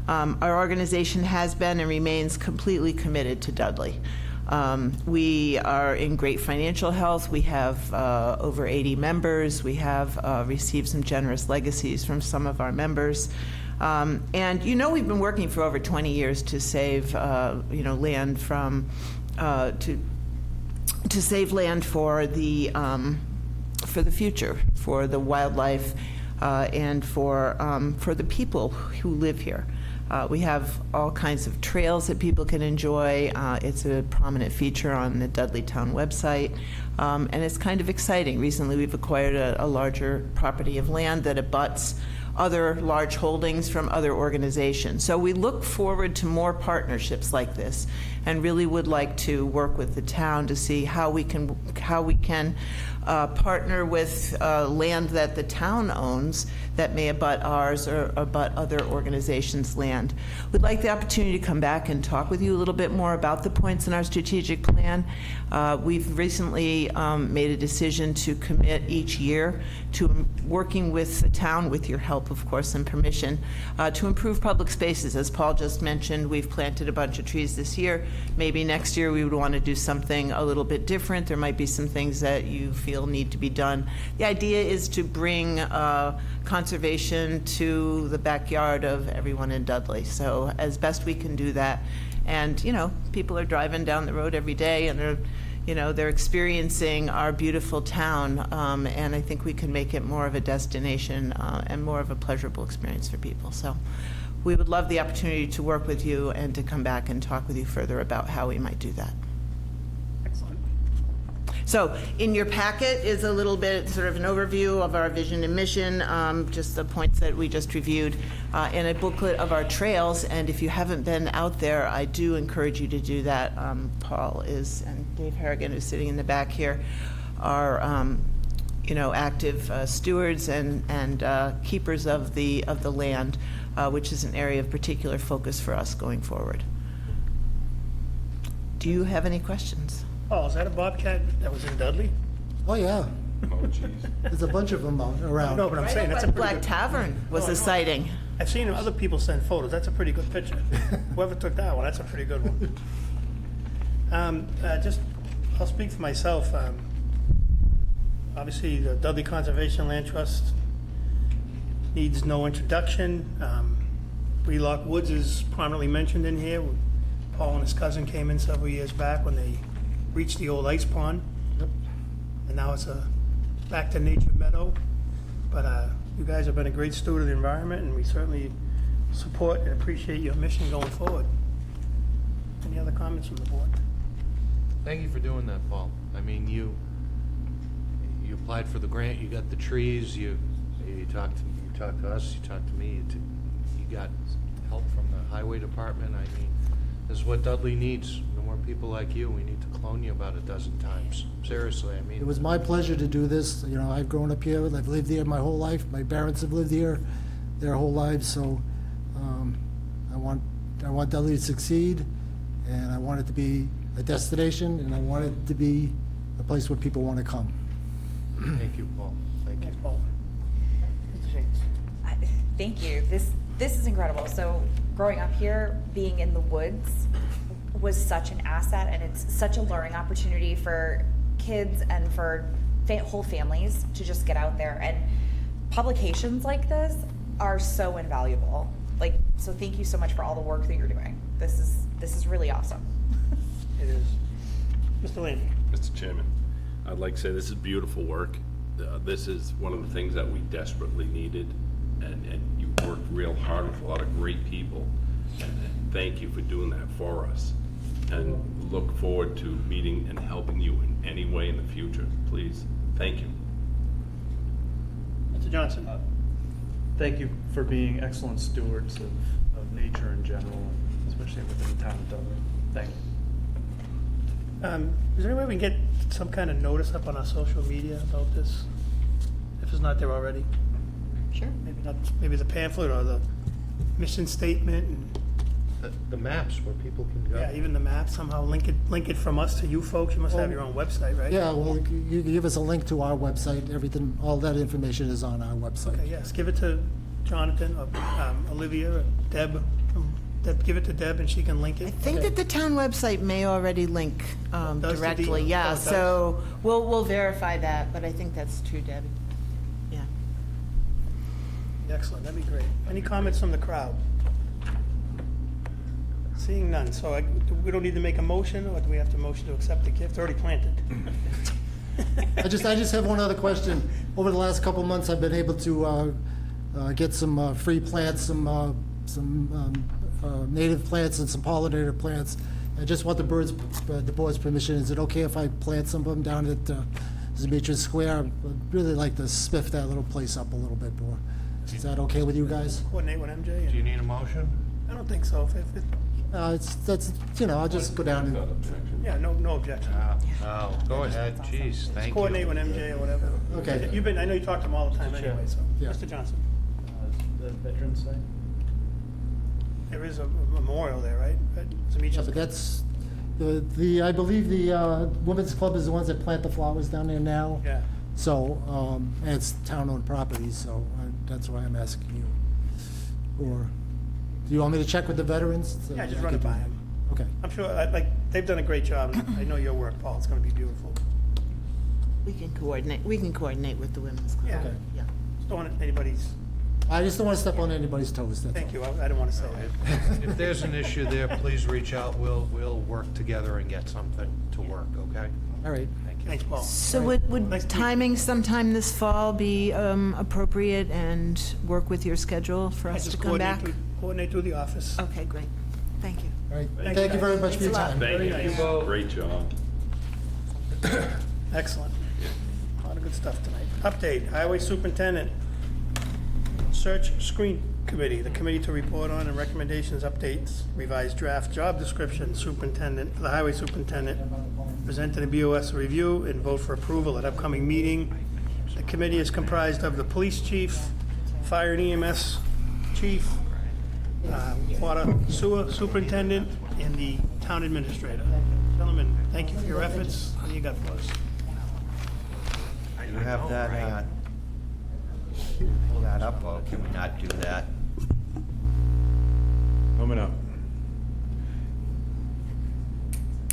[SPEAKER 17] Our organization has been and remains completely committed to Dudley. We are in great financial health. We have over 80 members. We have received some generous legacies from some of our members. And we've been working for over 20 years to save land from to save land for the future, for the wildlife, and for the people who live here. We have all kinds of trails that people can enjoy. It's a prominent feature on the Dudley Town website, and it's kind of exciting. Recently, we've acquired a larger property of land that abuts other large holdings from other organizations. So we look forward to more partnerships like this, and really would like to work with the town to see how we can partner with land that the town owns that may abut ours or abut other organizations' land. We'd like the opportunity to come back and talk with you a little bit more about the points in our strategic plan. We've recently made a decision to commit each year to working with the town, with your help, of course, and permission, to improve public spaces. As Paul just mentioned, we've planted a bunch of trees this year. Maybe next year we would want to do something a little bit different. There might be some things that you feel feel need to be done. The idea is to bring conservation to the backyard of everyone in Dudley. So as best we can do that. And, you know, people are driving down the road every day and they're experiencing our beautiful town. And I think we can make it more of a destination and more of a pleasurable experience for people. So we would love the opportunity to work with you and to come back and talk with you further about how we might do that.
[SPEAKER 1] Excellent.
[SPEAKER 17] So in your packet is a little bit sort of an overview of our vision and mission, just the points that we just reviewed, and a booklet of our trails. And if you haven't been out there, I do encourage you to do that. Paul is, and Dave Harrigan, who's sitting in the back here, are active stewards and keepers of the land, which is an area of particular focus for us going forward. Do you have any questions?
[SPEAKER 1] Oh, is that a bobcat that was in Dudley?
[SPEAKER 16] Oh, yeah.
[SPEAKER 7] Oh, jeez.
[SPEAKER 16] There's a bunch of them around.
[SPEAKER 1] No, but I'm saying that's a pretty
[SPEAKER 17] Black
[SPEAKER 1] good.
[SPEAKER 17] Tavern was a sighting.
[SPEAKER 1] I've seen other people send photos. That's a pretty good picture. Whoever took that one, that's a pretty good one. I'll speak for myself. Obviously, the Dudley Conservation Land Trust needs no introduction. Wheelock Woods is prominently mentioned in here. Paul and his cousin came in several years back when they reached the old ice pond. And now it's a back to nature meadow. But you guys have been a great steward of the environment, and we certainly support and appreciate your mission going forward. Any other comments from the board?
[SPEAKER 4] Thank you for doing that, Paul. I mean, you applied for the grant, you got the trees, you talked to us, you talked to me, you got help from the highway department. I mean, this is what Dudley needs. No more people like you. We need to clone you about a dozen times. Seriously, I mean.
[SPEAKER 16] It was my pleasure to do this. You know, I've grown up here. I've lived here my whole life. My parents have lived here their whole lives. So I want Dudley to succeed, and I want it to be a destination, and I want it to be a place where people want to come.
[SPEAKER 4] Thank you, Paul. Thank you.
[SPEAKER 1] Thanks, Paul. Mr. James.
[SPEAKER 2] Thank you. This is incredible. So growing up here, being in the woods was such an asset, and it's such a learning opportunity for kids and for whole families to just get out there. And publications like this are so invaluable. So thank you so much for all the work that you're doing. This is really awesome.
[SPEAKER 1] It is. Mr. Landy.
[SPEAKER 7] Mr. Chairman, I'd like to say this is beautiful work. This is one of the things that we desperately needed, and you worked real hard with a lot of great people. And thank you for doing that for us. And look forward to meeting and helping you in any way in the future. Please, thank you.
[SPEAKER 1] Mr. Johnson.
[SPEAKER 8] Thank you for being excellent stewards of nature in general, especially within the town of Dudley. Thank you.
[SPEAKER 1] Is there any way we can get some kind of notice up on our social media about this? If it's not there already?
[SPEAKER 6] Sure.
[SPEAKER 1] Maybe the pamphlet or the mission statement, and
[SPEAKER 4] The maps where people can go.
[SPEAKER 1] yeah, even the map, somehow link it from us to you folks. You must have your own website, right?
[SPEAKER 16] Yeah, well, you give us a link to our website. Everything, all that information is on our website.
[SPEAKER 1] Okay, yes, give it to Jonathan or Olivia or Deb. Give it to Deb and she can link it.
[SPEAKER 17] I think that the town website may already link
[SPEAKER 1] Does
[SPEAKER 17] directly,
[SPEAKER 1] indeed.
[SPEAKER 17] yeah,
[SPEAKER 1] Oh, it does.
[SPEAKER 17] so we'll verify that, but I think that's true, Debbie. Yeah.
[SPEAKER 1] Excellent, that'd be great. Any comments from the crowd? Seeing none, so we don't need to make a motion, or do we have to motion to accept the gift? It's already planted.
[SPEAKER 16] I just have one other question. Over the last couple of months, I've been able to get some free plants, some native plants and some pollinator plants. I just want the board's permission. Is it okay if I plant some of them down at Demetrius Square? I'd really like to spiff that little place up a little bit more. Is that okay with you guys?
[SPEAKER 1] Coordinate with MJ?
[SPEAKER 4] Do you need a motion?
[SPEAKER 1] I don't think so.
[SPEAKER 16] That's I'll just go down and.
[SPEAKER 1] Yeah, no objection.
[SPEAKER 4] Oh, go ahead. Jeez, thank you.
[SPEAKER 1] Coordinate with MJ or whatever.
[SPEAKER 16] Okay.
[SPEAKER 1] I know you talk to him all the time
[SPEAKER 8] Mr. Chair.
[SPEAKER 1] anyway, so.
[SPEAKER 16] Yeah.
[SPEAKER 1] Mr. Johnson,
[SPEAKER 8] The Veterans Day?
[SPEAKER 1] there is a memorial there, right?
[SPEAKER 16] Yeah, but that's, I believe the Women's Club is the ones that plant the flowers down there now.
[SPEAKER 1] Yeah.
[SPEAKER 16] So, and it's town-owned property, so that's why I'm asking you. Or, do you want me to check with the veterans?
[SPEAKER 1] Yeah, just run it by him.
[SPEAKER 16] Okay.
[SPEAKER 1] I'm sure, they've done a great job. I know your work, Paul. It's gonna be beautiful.
[SPEAKER 17] We can coordinate with the women's club.
[SPEAKER 1] Yeah.
[SPEAKER 14] Okay.
[SPEAKER 17] Yeah.
[SPEAKER 1] Just don't want anybody's,
[SPEAKER 16] I just don't want to step on anybody's toes, that's
[SPEAKER 1] thank
[SPEAKER 16] all.
[SPEAKER 1] you, I don't want to say that.
[SPEAKER 4] If there's an issue there, please reach out. We'll work together and get something to work, okay?
[SPEAKER 16] All right.
[SPEAKER 4] Thank you.
[SPEAKER 1] Thanks, Paul.
[SPEAKER 17] So
[SPEAKER 1] Nice
[SPEAKER 17] would
[SPEAKER 1] to meet you.
[SPEAKER 17] timing sometime this fall be appropriate and work with your schedule for
[SPEAKER 1] I
[SPEAKER 17] us to
[SPEAKER 1] just
[SPEAKER 17] come back?
[SPEAKER 1] coordinate through the office.
[SPEAKER 17] Okay, great. Thank you.
[SPEAKER 16] All right,
[SPEAKER 1] Thank
[SPEAKER 16] thank
[SPEAKER 1] you,
[SPEAKER 16] you very
[SPEAKER 1] guys.
[SPEAKER 16] much for your
[SPEAKER 17] Thanks a lot.
[SPEAKER 16] time.
[SPEAKER 7] Thank
[SPEAKER 1] Very
[SPEAKER 7] you.
[SPEAKER 1] nice.
[SPEAKER 7] Great job.
[SPEAKER 1] Excellent. A lot of good stuff tonight. Update, Highway Superintendent, Search Screen Committee, the committee to report on and recommendations, updates, revised draft job description, superintendent, the highway superintendent, presented a BOS review and vote for approval at upcoming meeting. The committee is comprised of the police chief, fire and EMS chief, water sewer superintendent, and the town administrator. Gentlemen, thank you for your efforts. What do you got for us?
[SPEAKER 18] You have that, pull that up, or can we not do that?
[SPEAKER 3] Coming up.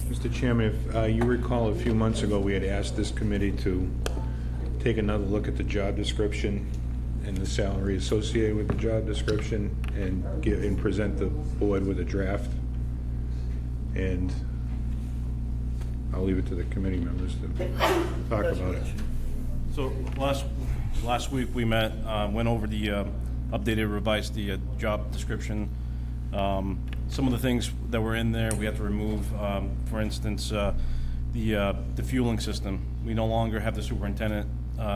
[SPEAKER 3] Mr. Chairman, if you recall, a few months ago, we had asked this committee to take another look at the job description and the salary associated with the job description and present the board with a draft. And I'll leave it to the committee members to talk about it.
[SPEAKER 9] So last week, we met, went over the updated, revised the job description. Some of the things that were in there, we have to remove, for instance, the fueling system. We no longer have the superintendent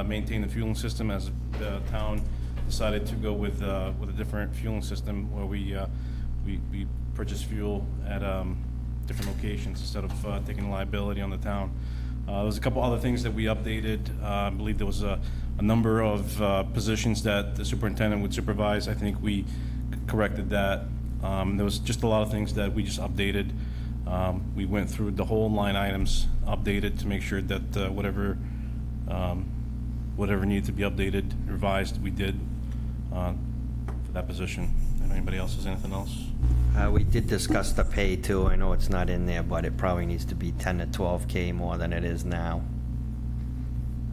[SPEAKER 9] maintain the fueling system, as the town decided to go with a different fueling system where we purchase fuel at different locations instead of taking liability on the town. There was a couple other things that we updated. I believe there was a number of positions that the superintendent would supervise. I think we corrected that. There was just a lot of things that we just updated. We went through the whole line items, updated to make sure that whatever needed to be updated, revised, we did for that position. If anybody else has anything else?
[SPEAKER 18] We did discuss the pay too. I know it's not in there, but it probably needs to be 10 to 12K more than it is now.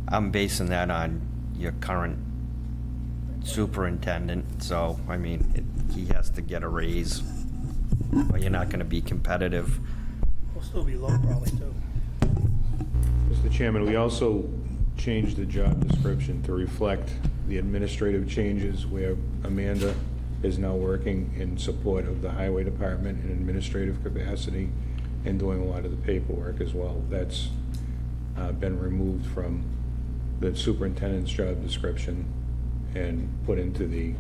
[SPEAKER 18] I'm basing that on your current superintendent, so, I mean, he has to get a raise, or you're not gonna be competitive.
[SPEAKER 1] We'll still be low probably too.
[SPEAKER 3] Mr. Chairman, we also changed the job description to reflect the administrative changes where Amanda is now working in support of the highway department in administrative capacity and doing a lot of the paperwork as well. That's been removed from the superintendent's job description and put into the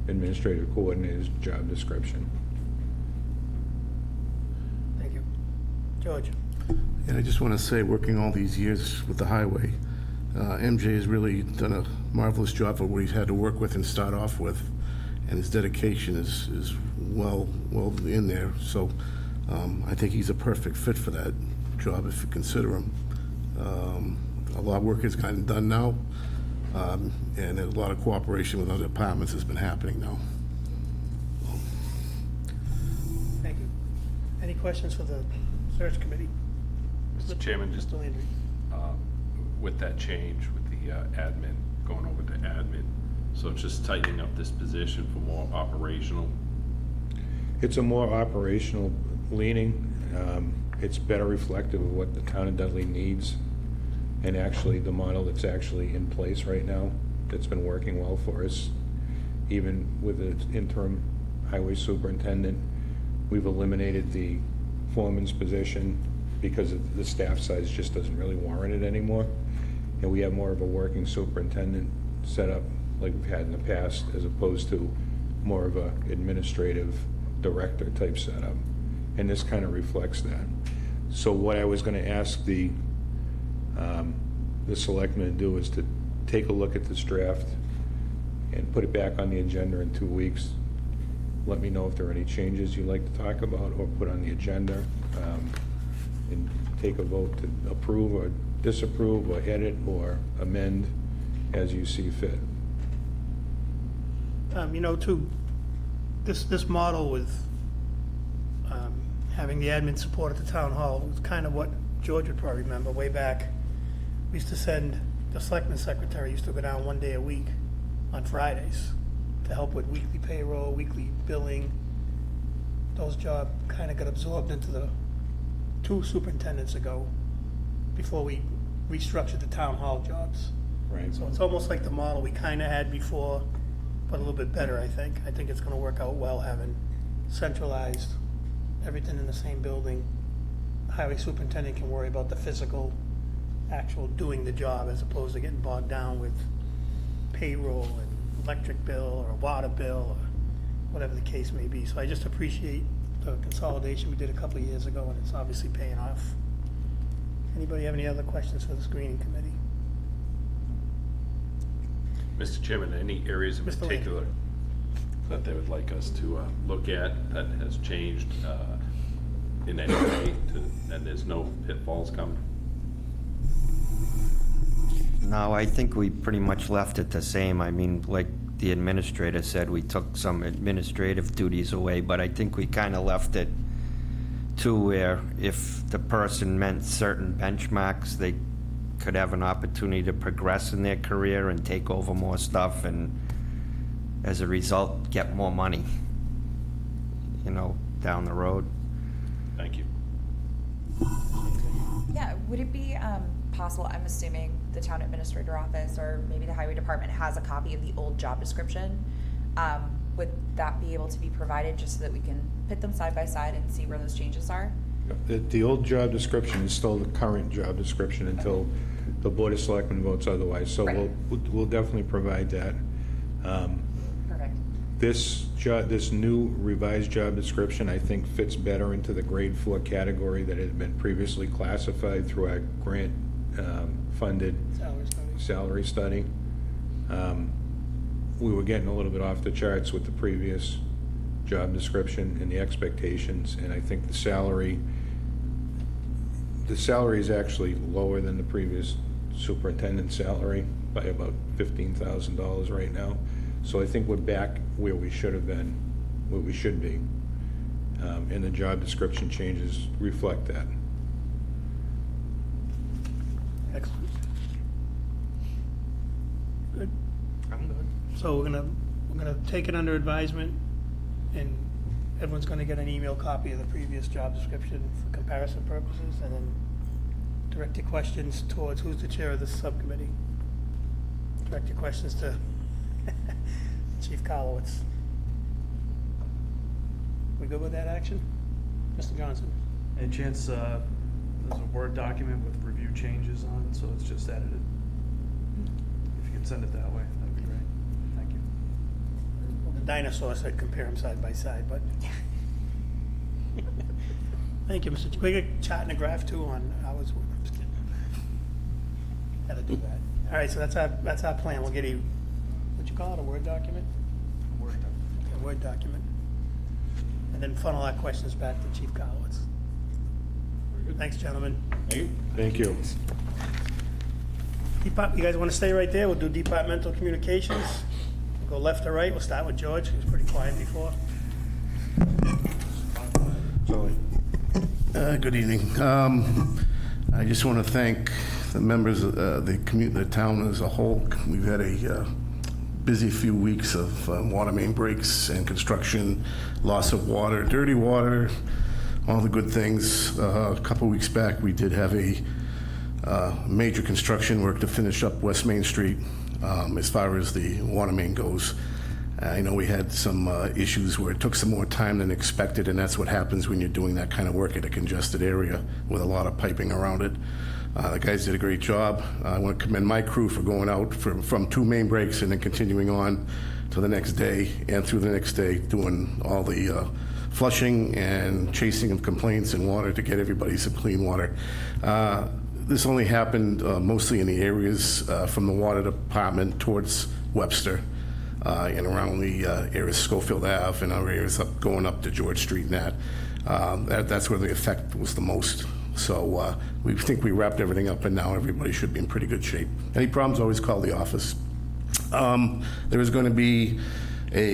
[SPEAKER 3] administrative coordinator's job description.
[SPEAKER 1] Thank you. George?
[SPEAKER 19] And I just want to say, working all these years with the highway, MJ has really done a marvelous job for what he's had to work with and start off with, and his dedication is well in there. So I think he's a perfect fit for that job if you consider him. A lot of work has gotten done now, and a lot of cooperation with other departments has been happening now.
[SPEAKER 1] Thank you. Any questions for the search committee?
[SPEAKER 7] Mr. Chairman, just
[SPEAKER 1] Mr. Landry?
[SPEAKER 7] with that change, with the admin, going over to admin, so it's just tightening up this position for more operational.
[SPEAKER 3] It's a more operational leaning. It's better reflective of what the town of Dudley needs, and actually the model that's actually in place right now that's been working well for us. Even with the interim highway superintendent, we've eliminated the foreman's position because the staff size just doesn't really warrant it anymore. And we have more of a working superintendent set up like we've had in the past, as opposed to more of a administrative director type setup. And this kind of reflects that. So what I was going to ask the selectmen to do is to take a look at this draft and put it back on the agenda in 2 weeks. Let me know if there are any changes you'd like to talk about or put on the agenda, and take a vote to approve or disapprove or edit or amend as you see fit.
[SPEAKER 1] You know, too, this model with having the admin support at the town hall was kind of what George would probably remember way back. We used to send, the selectman secretary used to go down 1 day a week on Fridays to help with weekly payroll, weekly billing. Those jobs kind of got absorbed into the 2 superintendents ago before we restructured the town hall jobs.
[SPEAKER 9] Right.
[SPEAKER 1] So it's almost like the model we kind of had before, but a little bit better, I think. I think it's going to work out well having centralized everything in the same building. The highway superintendent can worry about the physical, actual doing the job as opposed to getting bogged down with payroll and electric bill or a water bill or whatever the case may be. So I just appreciate the consolidation we did a couple of years ago, and it's obviously paying off. Anybody have any other questions for the screening committee?
[SPEAKER 7] Mr. Chairman, any areas in
[SPEAKER 1] Mr. Lane.
[SPEAKER 7] particular that they would like us to look at that has changed in any way, and there's no pitfalls coming?
[SPEAKER 18] No, I think we pretty much left it the same. I mean, like the administrator said, we took some administrative duties away, but I think we kind of left it to where if the person met certain benchmarks, they could have an opportunity to progress in their career and take over more stuff, and as a result, get more money, you know, down the road.
[SPEAKER 7] Thank you.
[SPEAKER 2] Yeah, would it be possible, I'm assuming the town administrator office or maybe the highway department has a copy of the old job description. Would that be able to be provided just so that we can put them side by side and see where those changes are?
[SPEAKER 20] The old job description is still the current job description until the Board of Selectmen votes otherwise. So
[SPEAKER 2] Right.
[SPEAKER 20] we'll definitely provide that.
[SPEAKER 2] Perfect.
[SPEAKER 20] This new revised job description, I think, fits better into the grade 4 category that had been previously classified through our grant funded salary study. We were getting a little bit off the charts with the previous job description and the expectations, and I think the salary is actually lower than the previous superintendent's salary by about $15,000 right now. So I think we're back where we should have been, where we should be. And the job description changes reflect that.
[SPEAKER 1] Excellent. Good. I'm good. So we're gonna take it under advisement, and everyone's gonna get an email copy of the previous job description for comparison purposes, and then direct your questions towards, who's the chair of this subcommittee? Direct your questions to Chief Kolowitz. We good with that action? Mr. Johnson?
[SPEAKER 8] Any chance, there's a Word document with review changes on it, so it's just edited? If you can send it that way, that'd be great. Thank you.
[SPEAKER 1] The dinosaur said compare them side by side, but. Thank you, Mr. We could chart and a graph too on hours work. I'm just kidding. Gotta do that. All right, so that's our plan. We'll get what you call it, a Word document?
[SPEAKER 8] Word document.
[SPEAKER 1] A Word document. And then funnel our questions back to Chief Kolowitz. Thanks, gentlemen.
[SPEAKER 20] Thank you.
[SPEAKER 1] You guys want to stay right there? We'll do departmental communications. We'll go left to right. We'll start with George. He was pretty quiet before.
[SPEAKER 19] Good evening. I just want to thank the members of the town as a whole. We've had a busy few weeks of water main breaks and construction, loss of water, dirty water, all the good things. A couple weeks back, we did have a major construction work to finish up West Main Street as far as the water main goes. I know we had some issues where it took some more time than expected, and that's what happens when you're doing that kind of work at a congested area with a lot of piping around it. The guys did a great job. I want to commend my crew for going out from 2 main breaks and then continuing on to the next day and through the next day, doing all the flushing and chasing of complaints and water to get everybody some clean water. This only happened mostly in the areas from the water department towards Webster. And around the areas Schofield Ave and our areas going up to George Street and that's where the effect was the most. So we think we wrapped everything up, and now everybody should be in pretty good shape. Any problems, always call the office. There is going to be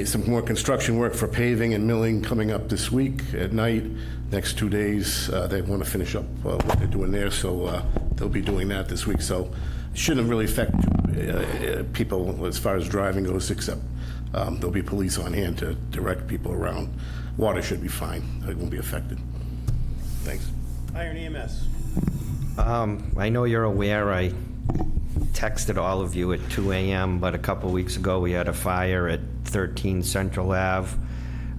[SPEAKER 19] some more construction work for paving and milling coming up this week at night. Next 2 days, they want to finish up what they're doing there, so they'll be doing that this week. So shouldn't really affect people as far as driving goes, except there'll be police on hand to direct people around. Water should be fine. It won't be affected. Thanks.
[SPEAKER 1] Fire and EMS.
[SPEAKER 18] I know you're aware, I texted all of you at 2 a.m., but a couple weeks ago we had a fire at 13 Central Ave.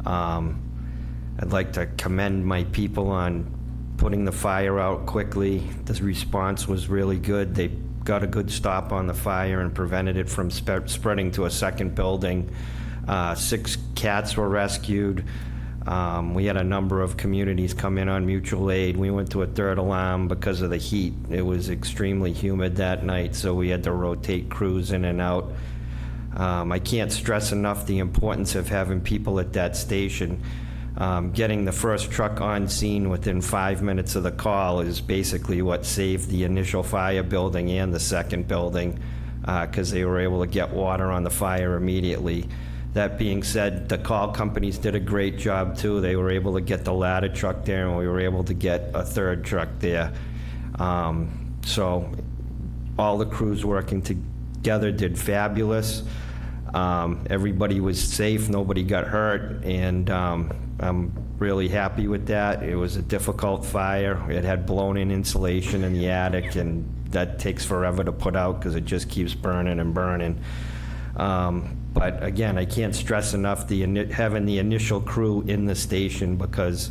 [SPEAKER 18] I'd like to commend my people on putting the fire out quickly. The response was really good. They got a good stop on the fire and prevented it from spreading to a second building. 6 cats were rescued. We had a number of communities come in on mutual aid. We went to a third alarm because of the heat. It was extremely humid that night, so we had to rotate crews in and out. I can't stress enough the importance of having people at that station. Getting the first truck on scene within 5 minutes of the call is basically what saved the initial fire building and the second building, because they were able to get water on the fire immediately. That being said, the call companies did a great job too. They were able to get the ladder truck there, and we were able to get a third truck there. So all the crews working together did fabulous. Everybody was safe, nobody got hurt, and I'm really happy with that. It was a difficult fire. It had blown-in insulation in the attic, and that takes forever to put out because it just keeps burning and burning. But again, I can't stress enough having the initial crew in the station, because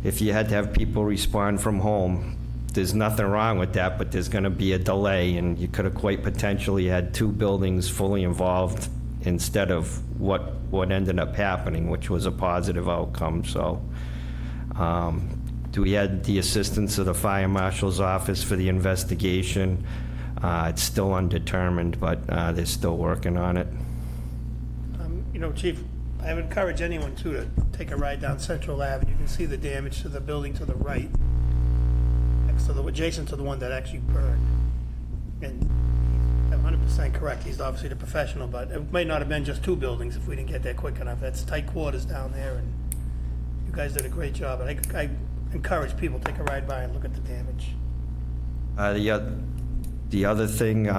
[SPEAKER 18] if you had to have people respond from home, there's nothing wrong with that, but there's going to be a delay, and you could have quite potentially had 2 buildings fully involved instead of what ended up happening, which was a positive outcome. So we had the assistance of the fire marshal's office for the investigation. It's still undetermined, but they're still working on it.
[SPEAKER 1] You know, Chief, I would encourage anyone too to take a ride down Central Ave. You can see the damage to the building to the right, next to adjacent to the one that actually burned. And I'm 100% correct. He's obviously the professional, but it may not have been just 2 buildings if we didn't get there quick enough. That's tight quarters down there, and you guys did a great job. And I encourage people to take a ride by and look at the damage.
[SPEAKER 18] The other thing,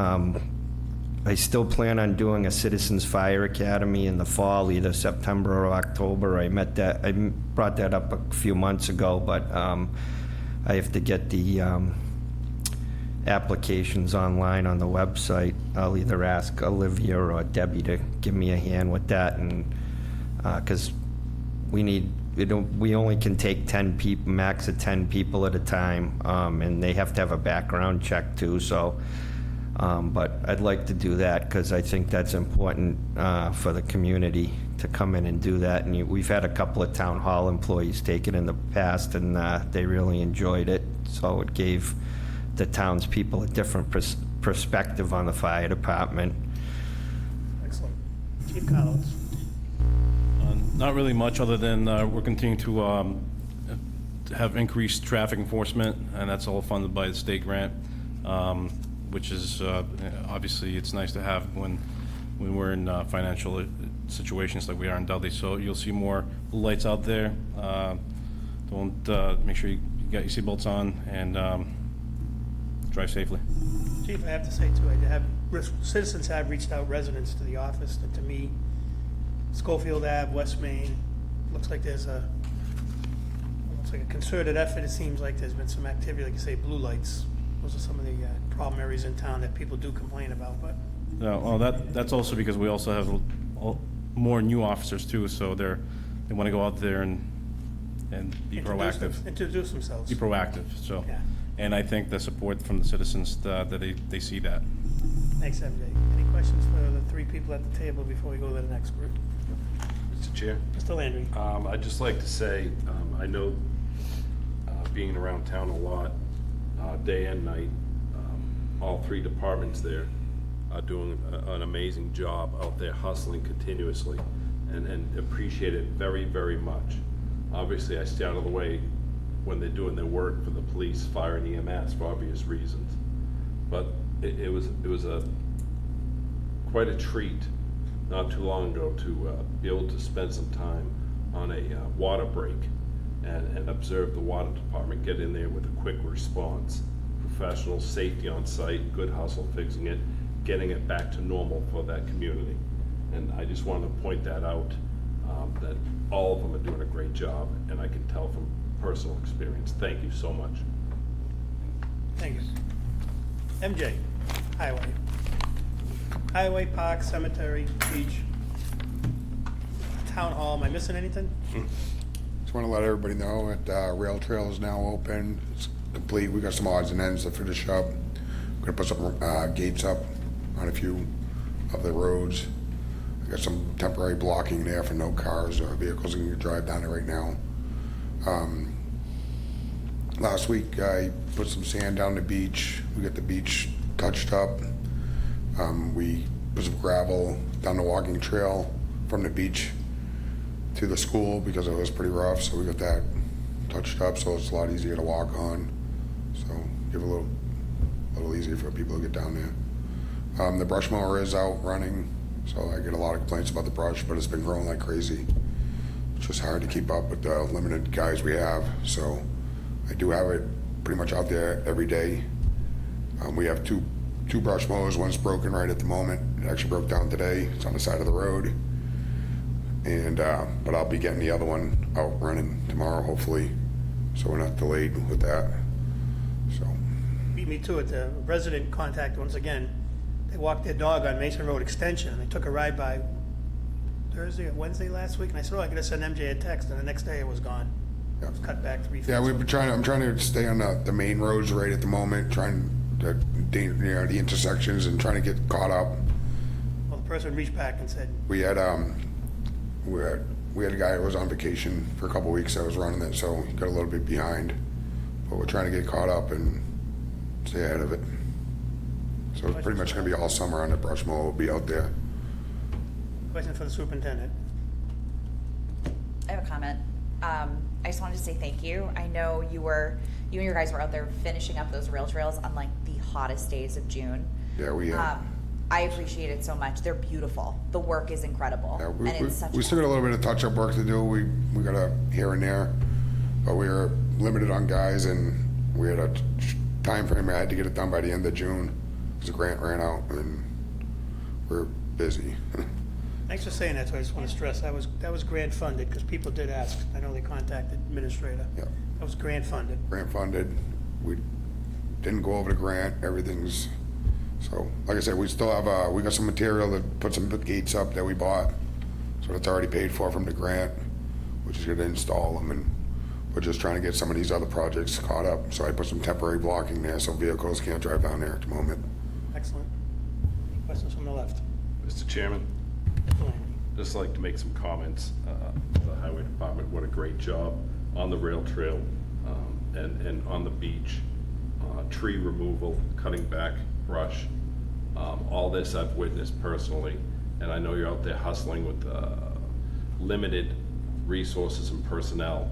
[SPEAKER 18] I still plan on doing a Citizens Fire Academy in the fall, either September or October. I brought that up a few months ago, but I have to get the applications online on the website. I'll either ask Olivia or Debbie to give me a hand with that, and because we only can take 10 people, max of 10 people at a time, and they have to have a background check too. So, but I'd like to do that because I think that's important for the community to come in and do that. And we've had a couple of town hall employees take it in the past, and they really enjoyed it. So it gave the townspeople a different perspective on the fire department.
[SPEAKER 1] Excellent. Chief Collins.
[SPEAKER 9] Not really much, other than we're continuing to have increased traffic enforcement, and that's all funded by the state grant, which is obviously it's nice to have when we're in financial situations like we are in Dudley. So you'll see more lights out there. Make sure you got your seatbelts on and drive safely.
[SPEAKER 1] Chief, I have to say too, citizens have reached out, residents to the office, and to me, Schofield Ave, West Main, looks like there's a concerted effort. It seems like there's been some activity, like you say, blue lights. Those are some of the problem areas in town that people do complain about, but.
[SPEAKER 9] Yeah, well, that's also because we also have more new officers too, so they want to go out there and be proactive.
[SPEAKER 1] Introduce themselves.
[SPEAKER 9] Be proactive, so.
[SPEAKER 1] Yeah.
[SPEAKER 9] And I think the support from the citizens, that they see that.
[SPEAKER 1] Thanks, MJ. Any questions for the 3 people at the table before we go to the next group?
[SPEAKER 7] Mr. Chair?
[SPEAKER 1] Mr. Landry.
[SPEAKER 7] I'd just like to say, I know being around town a lot, day and night, all 3 departments there are doing an amazing job out there hustling continuously, and appreciate it very, very much. Obviously, I stay out of the way when they're doing their work for the police, fire, and EMS for obvious reasons. But it was quite a treat not too long ago to be able to spend some time on a water break and observe the water department get in there with a quick response for professionals, safety on site, good hustle fixing it, getting it back to normal for that community. And I just wanted to point that out, that all of them are doing a great job, and I can tell from personal experience. Thank you so much.
[SPEAKER 1] Thank you. MJ, highway. Highway, park, cemetery, beach, town hall. Am I missing anything?
[SPEAKER 21] Just want to let everybody know that rail trail is now open. It's complete. We got some odds and ends to finish up. We're gonna put some gates up on a few of the roads. I got some temporary blocking there for no cars or vehicles that can drive down it right now. Last week I put some sand down the beach. We got the beach touched up. We put some gravel down the walking trail from the beach to the school because it was pretty rough, so we got that touched up so it's a lot easier to walk on. So give it a little easier for people to get down there. The brush mower is out running, so I get a lot of complaints about the brush, but it's been growing like crazy. It's just hard to keep up with the limited guys we have, so I do have it pretty much out there every day. We have two brush mowers. One's broken right at the moment. It actually broke down today. It's on the side of the road. And but I'll be getting the other one out running tomorrow, hopefully, so we're not delayed with that. So
[SPEAKER 1] Beat me to it. The resident contacted once again. They walked their dog on Mason Road Extension, and they took a ride by Thursday or Wednesday last week. And I said, "Oh, I gotta send MJ a text." And the next day, it was gone.
[SPEAKER 21] Yeah.
[SPEAKER 1] It was cut back 3 feet.
[SPEAKER 21] yeah, we've been trying. I'm trying to stay on the main roads right at the moment, trying to the intersections and trying to get caught up.
[SPEAKER 1] Well, the person reached back and said,
[SPEAKER 21] We had a guy that was on vacation for a couple weeks that was running it, so he got a little bit behind. But we're trying to get caught up and stay ahead of it. So it's pretty much going to be all summer on the brush mower. We'll be out there.
[SPEAKER 1] "Question for the superintendent."
[SPEAKER 2] I have a comment. I just wanted to say thank you. I know you and your guys were out there finishing up those rail trails on like the hottest days of June.
[SPEAKER 21] Yeah, we
[SPEAKER 2] I appreciate it so much. They're beautiful. The work is incredible.
[SPEAKER 21] Yeah,
[SPEAKER 2] and it's such
[SPEAKER 21] we still got a little bit of touch-up work to do. We got a here and there, but we were limited on guys, and we had a time frame. I had to get it done by the end of June because the grant ran out, and we're busy.
[SPEAKER 1] Thanks for saying that, so I just want to stress, that was grant funded, because people did ask. I know they contacted administrator.
[SPEAKER 21] Yeah.
[SPEAKER 1] That was grant funded.
[SPEAKER 21] Grant funded. We didn't go over the grant. Everything's, so, like I said, we still have, we got some material to put some gates up that we bought. So that's already paid for from the grant. We're just gonna install them, and we're just trying to get some of these other projects caught up. So I put some temporary blocking there so vehicles can't drive down there at the moment.
[SPEAKER 1] Excellent. Any questions from the left?
[SPEAKER 7] Mr. Chairman, just like to make some comments. The Highway Department, what a great job on the rail trail and on the beach. Tree removal, cutting back brush. All this I've witnessed personally, and I know you're out there hustling with limited resources and personnel.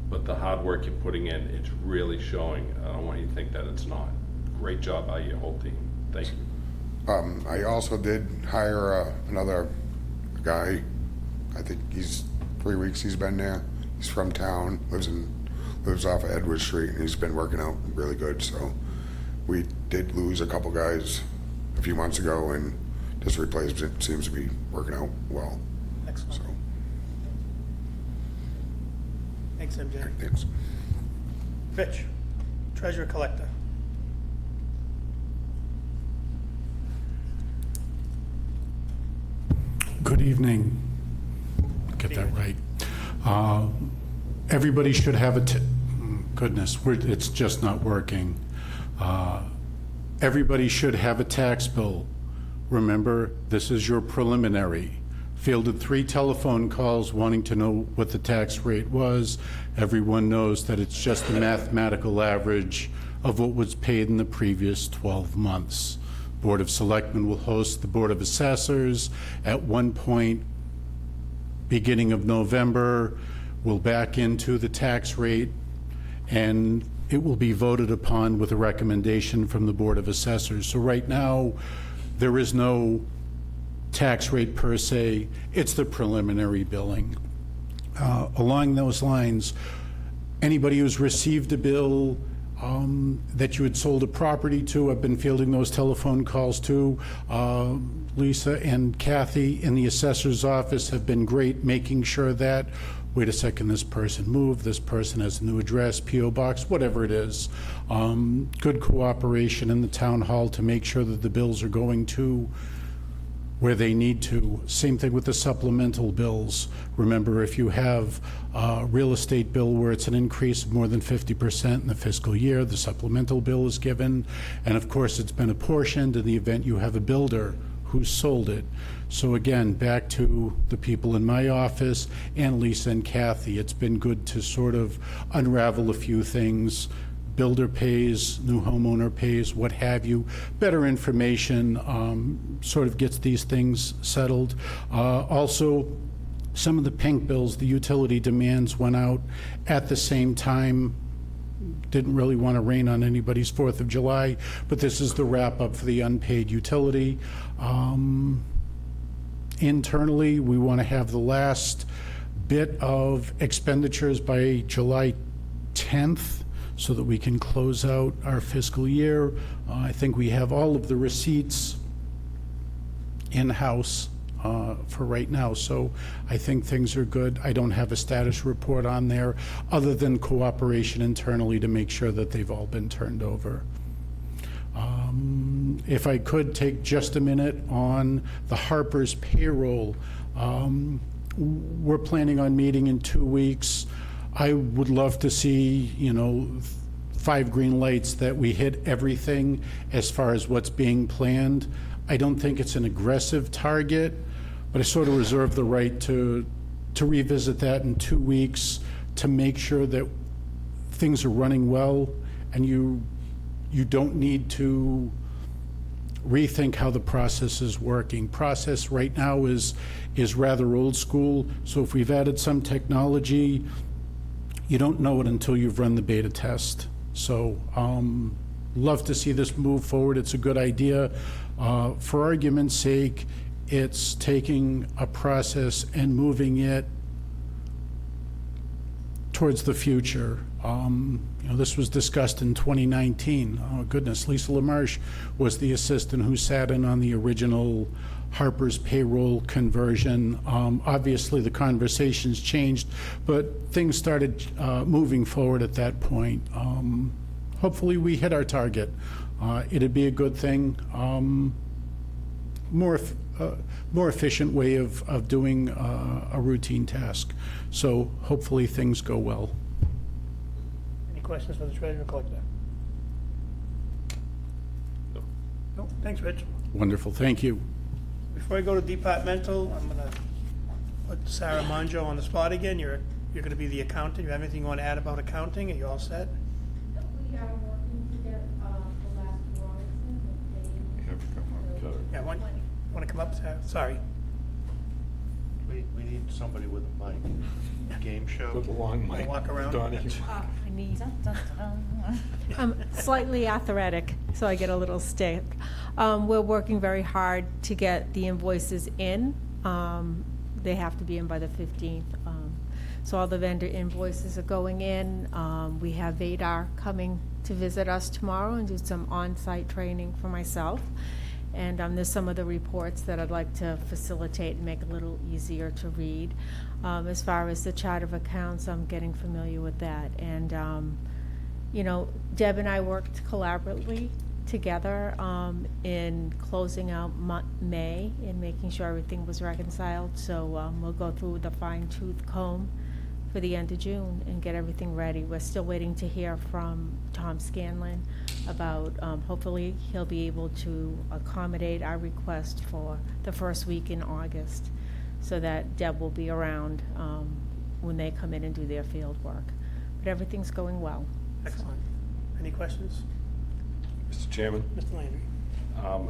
[SPEAKER 7] But the hard work you're putting in, it's really showing. I don't want you to think that it's not. Great job by your whole team. Thank you.
[SPEAKER 21] I also did hire another guy. I think he's 3 weeks he's been there. He's from town, lives off of Edward Street, and he's been working out really good. So we did lose a couple guys a few months ago, and this replacement seems to be working out well.
[SPEAKER 1] Excellent.
[SPEAKER 21] So,
[SPEAKER 1] Thanks, MJ.
[SPEAKER 21] thanks.
[SPEAKER 1] Rich, treasurer collector.
[SPEAKER 22] Good evening. Get that right. Everybody should have goodness, it's just not working. Everybody should have a tax bill. Remember, this is your preliminary. Fielded 3 telephone calls wanting to know what the tax rate was. Everyone knows that it's just the mathematical average of what was paid in the previous 12 months. Board of Selectmen will host the Board of Assessors at one point, beginning of November. We'll back into the tax rate, and it will be voted upon with a recommendation from the Board of Assessors. So right now, there is no tax rate per se. It's the preliminary billing. Along those lines, anybody who's received a bill that you had sold a property to. I've been fielding those telephone calls too. Lisa and Kathy in the assessor's office have been great making sure that, wait a second, this person moved, this person has a new address, P.O. box, whatever it is. Good cooperation in the town hall to make sure that the bills are going to where they need to. Same thing with the supplemental bills. Remember, if you have a real estate bill where it's an increase of more than 50% in the fiscal year, the supplemental bill is given. And of course, it's been apportioned in the event you have a builder who sold it. So again, back to the people in my office and Lisa and Kathy, it's been good to sort of unravel a few things. Builder pays, new homeowner pays, what have you. Better information sort of gets these things settled. Also, some of the pink bills, the utility demands went out at the same time. Didn't really want to rain on anybody's 4th of July, but this is the wrap up for the unpaid utility. Internally, we want to have the last bit of expenditures by July 10th. So that we can close out our fiscal year. I think we have all of the receipts in-house for right now, so I think things are good. I don't have a status report on there other than cooperation internally to make sure that they've all been turned over. If I could take just a minute on the Harper's payroll. We're planning on meeting in 2 weeks. I would love to see, 5 green lights that we hit everything as far as what's being planned. I don't think it's an aggressive target, but I sort of reserve the right to revisit that in 2 weeks to make sure that things are running well and you don't need to rethink how the process is working. Process right now is rather old school, so if we've added some technology, you don't know it until you've run the beta test. So love to see this move forward. It's a good idea. For argument's sake, it's taking a process and moving it towards the future. This was discussed in 2019. Oh goodness, Lisa LaMarche was the assistant who sat in on the original Harper's payroll conversion. Obviously, the conversations changed, but things started moving forward at that point. Hopefully, we hit our target. It'd be a good thing. More efficient way of doing a routine task. So hopefully, things go well.
[SPEAKER 1] Any questions for the treasurer collector? No. Thanks, Rich.
[SPEAKER 22] Wonderful. Thank you.
[SPEAKER 1] Before I go to departmental, I'm going to put Sarah Monjo on the spot again. You're going to be the accountant. You have anything you want to add about accounting? Are you all set?
[SPEAKER 15] We are working to get the last warrants
[SPEAKER 1] Yeah, want to come up, Sarah? Sorry.
[SPEAKER 4] We need somebody with a mic. Game show.
[SPEAKER 20] With a long mic.
[SPEAKER 1] Walk around.
[SPEAKER 20] Donnie.
[SPEAKER 2] I need.
[SPEAKER 5] I'm slightly athletic, so I get a little stick. We're working very hard to get the invoices in. They have to be in by the 15th. So all the vendor invoices are going in. We have Vadar coming to visit us tomorrow and do some on-site training for myself. And there's some of the reports that I'd like to facilitate and make a little easier to read. As far as the chart of accounts, I'm getting familiar with that. And, Deb and I worked collaboratively together in closing out May and making sure everything was reconciled. So we'll go through the fine-tooth comb for the end of June and get everything ready. We're still waiting to hear from Tom Scanlon about, hopefully he'll be able to accommodate our request for the first week in August so that Deb will be around when they come in and do their field work. But everything's going well.
[SPEAKER 1] Excellent. Any questions?
[SPEAKER 7] Mr. Chairman?
[SPEAKER 1] Mr. Landry?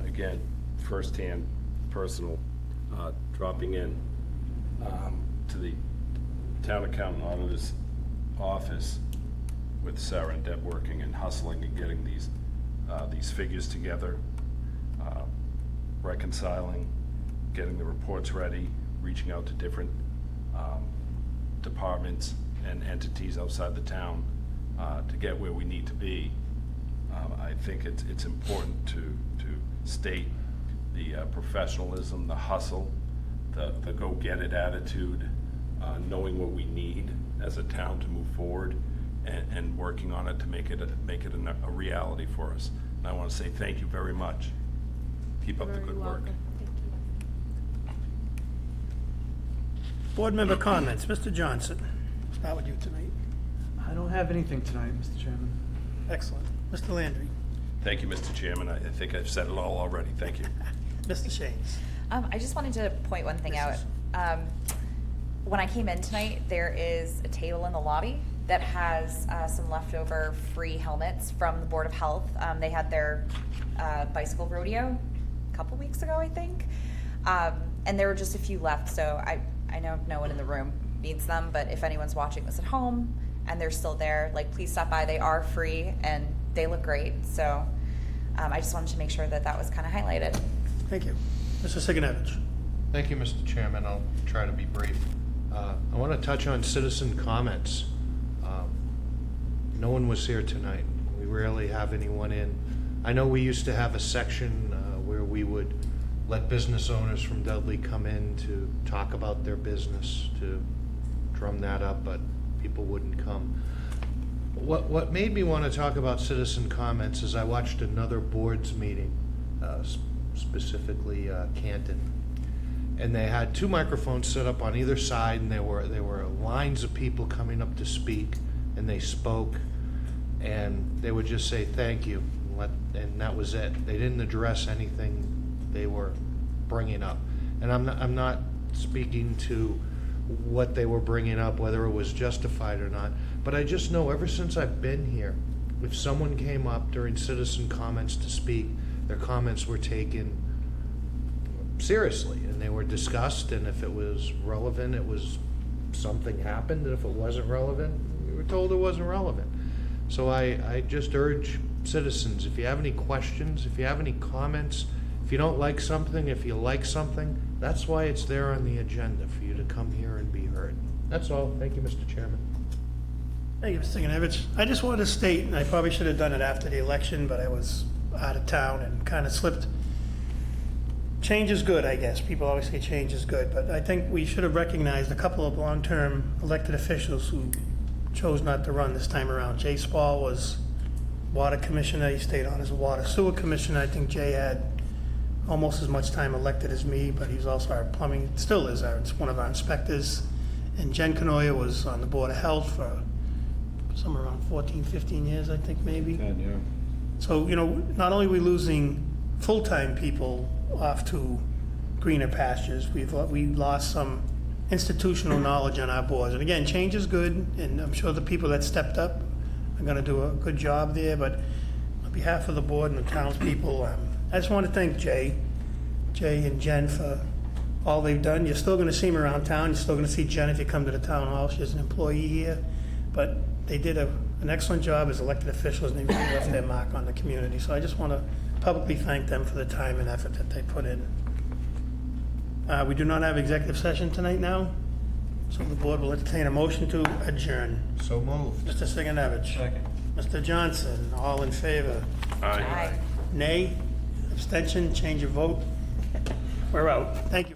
[SPEAKER 7] Again, firsthand, personal, dropping in to the town accountant auditor's office with Sarah and Deb working and hustling and getting these figures together, reconciling, getting the reports ready, reaching out to different departments and entities outside the town to get where we need to be. I think it's important to state the professionalism, the hustle, the go-get-it attitude, knowing what we need as a town to move forward, and working on it to make it a reality for us. And I want to say thank you very much. Keep up the good work.
[SPEAKER 1] Board member comments. Mr. Johnson, start with you tonight.
[SPEAKER 8] I don't have anything tonight, Mr. Chairman.
[SPEAKER 1] Excellent. Mr. Landry.
[SPEAKER 7] Thank you, Mr. Chairman. I think I've said it all already. Thank you.
[SPEAKER 1] Mr. Shanes.
[SPEAKER 2] I just wanted to point one thing out. When I came in tonight, there is a table in the lobby that has some leftover free helmets from the Board of Health. They had their bicycle rodeo a couple weeks ago, I think. And there were just a few left, so I know no one in the room needs them, but if anyone's watching this at home and they're still there, like, please stop by. They are free and they look great. So I just wanted to make sure that that was kind of highlighted.
[SPEAKER 1] Thank you. Mr. Siganovich.
[SPEAKER 4] Thank you, Mr. Chairman. I'll try to be brief. I want to touch on citizen comments. No one was here tonight. We rarely have anyone in. I know we used to have a section where we would let business owners from Dudley come in to talk about their business, to drum that up, but people wouldn't come. What made me want to talk about citizen comments is I watched another board's meeting, specifically Canton, and they had two microphones set up on either side, and there were lines of people coming up to speak, and they spoke, and they would just say thank you, and that was it. They didn't address anything they were bringing up, and I'm not speaking to what they were bringing up, whether it was justified or not, but I just know ever since I've been here, if someone came up during citizen comments to speak, their comments were taken seriously, and they were discussed, and if it was relevant, it was something happened, and if it wasn't relevant, we were told it wasn't relevant. So I just urge citizens, if you have any questions, if you have any comments, if you don't like something, if you like something, that's why it's there on the agenda, for you to come here and be heard. That's all. Thank you, Mr. Chairman.
[SPEAKER 1] Thank you, Mr. Siganovich. I just wanted to state, and I probably should have done it after the election, but I was out of town and kind of slipped. Change is good, I guess. People always say change is good, but I think we should have recognized a couple of long-term elected officials who chose not to run this time around. Jay Spall was water commissioner. He stayed on as a water sewer commissioner. I think Jay had almost as much time elected as me, but he's also our plumbing, still is one of our inspectors. And Jen Canoia was on the Board of Health for somewhere around 14, 15 years, I think, maybe.
[SPEAKER 20] 10, yeah.
[SPEAKER 1] So, not only are we losing full-time people off to greener pastures, we lost some institutional knowledge on our boards. And again, change is good, and I'm sure the people that stepped up are gonna do a good job there, but on behalf of the board and the townspeople, I just want to thank Jay and Jen for all they've done. You're still going to see them around town. You're still going to see Jen if you come to the town hall. She's an employee here. But they did an excellent job as elected officials, and they really left their mark on the community. So I just want to publicly thank them for the time and effort that they put in. We do not have executive session tonight now, so the board will entertain a motion to adjourn.
[SPEAKER 4] So moved.
[SPEAKER 1] Mr. Siganovich.
[SPEAKER 8] Second.
[SPEAKER 1] Mr. Johnson, all in favor?
[SPEAKER 7] Aye.
[SPEAKER 1] Nay? Abstention, change of vote? We're out. Thank you.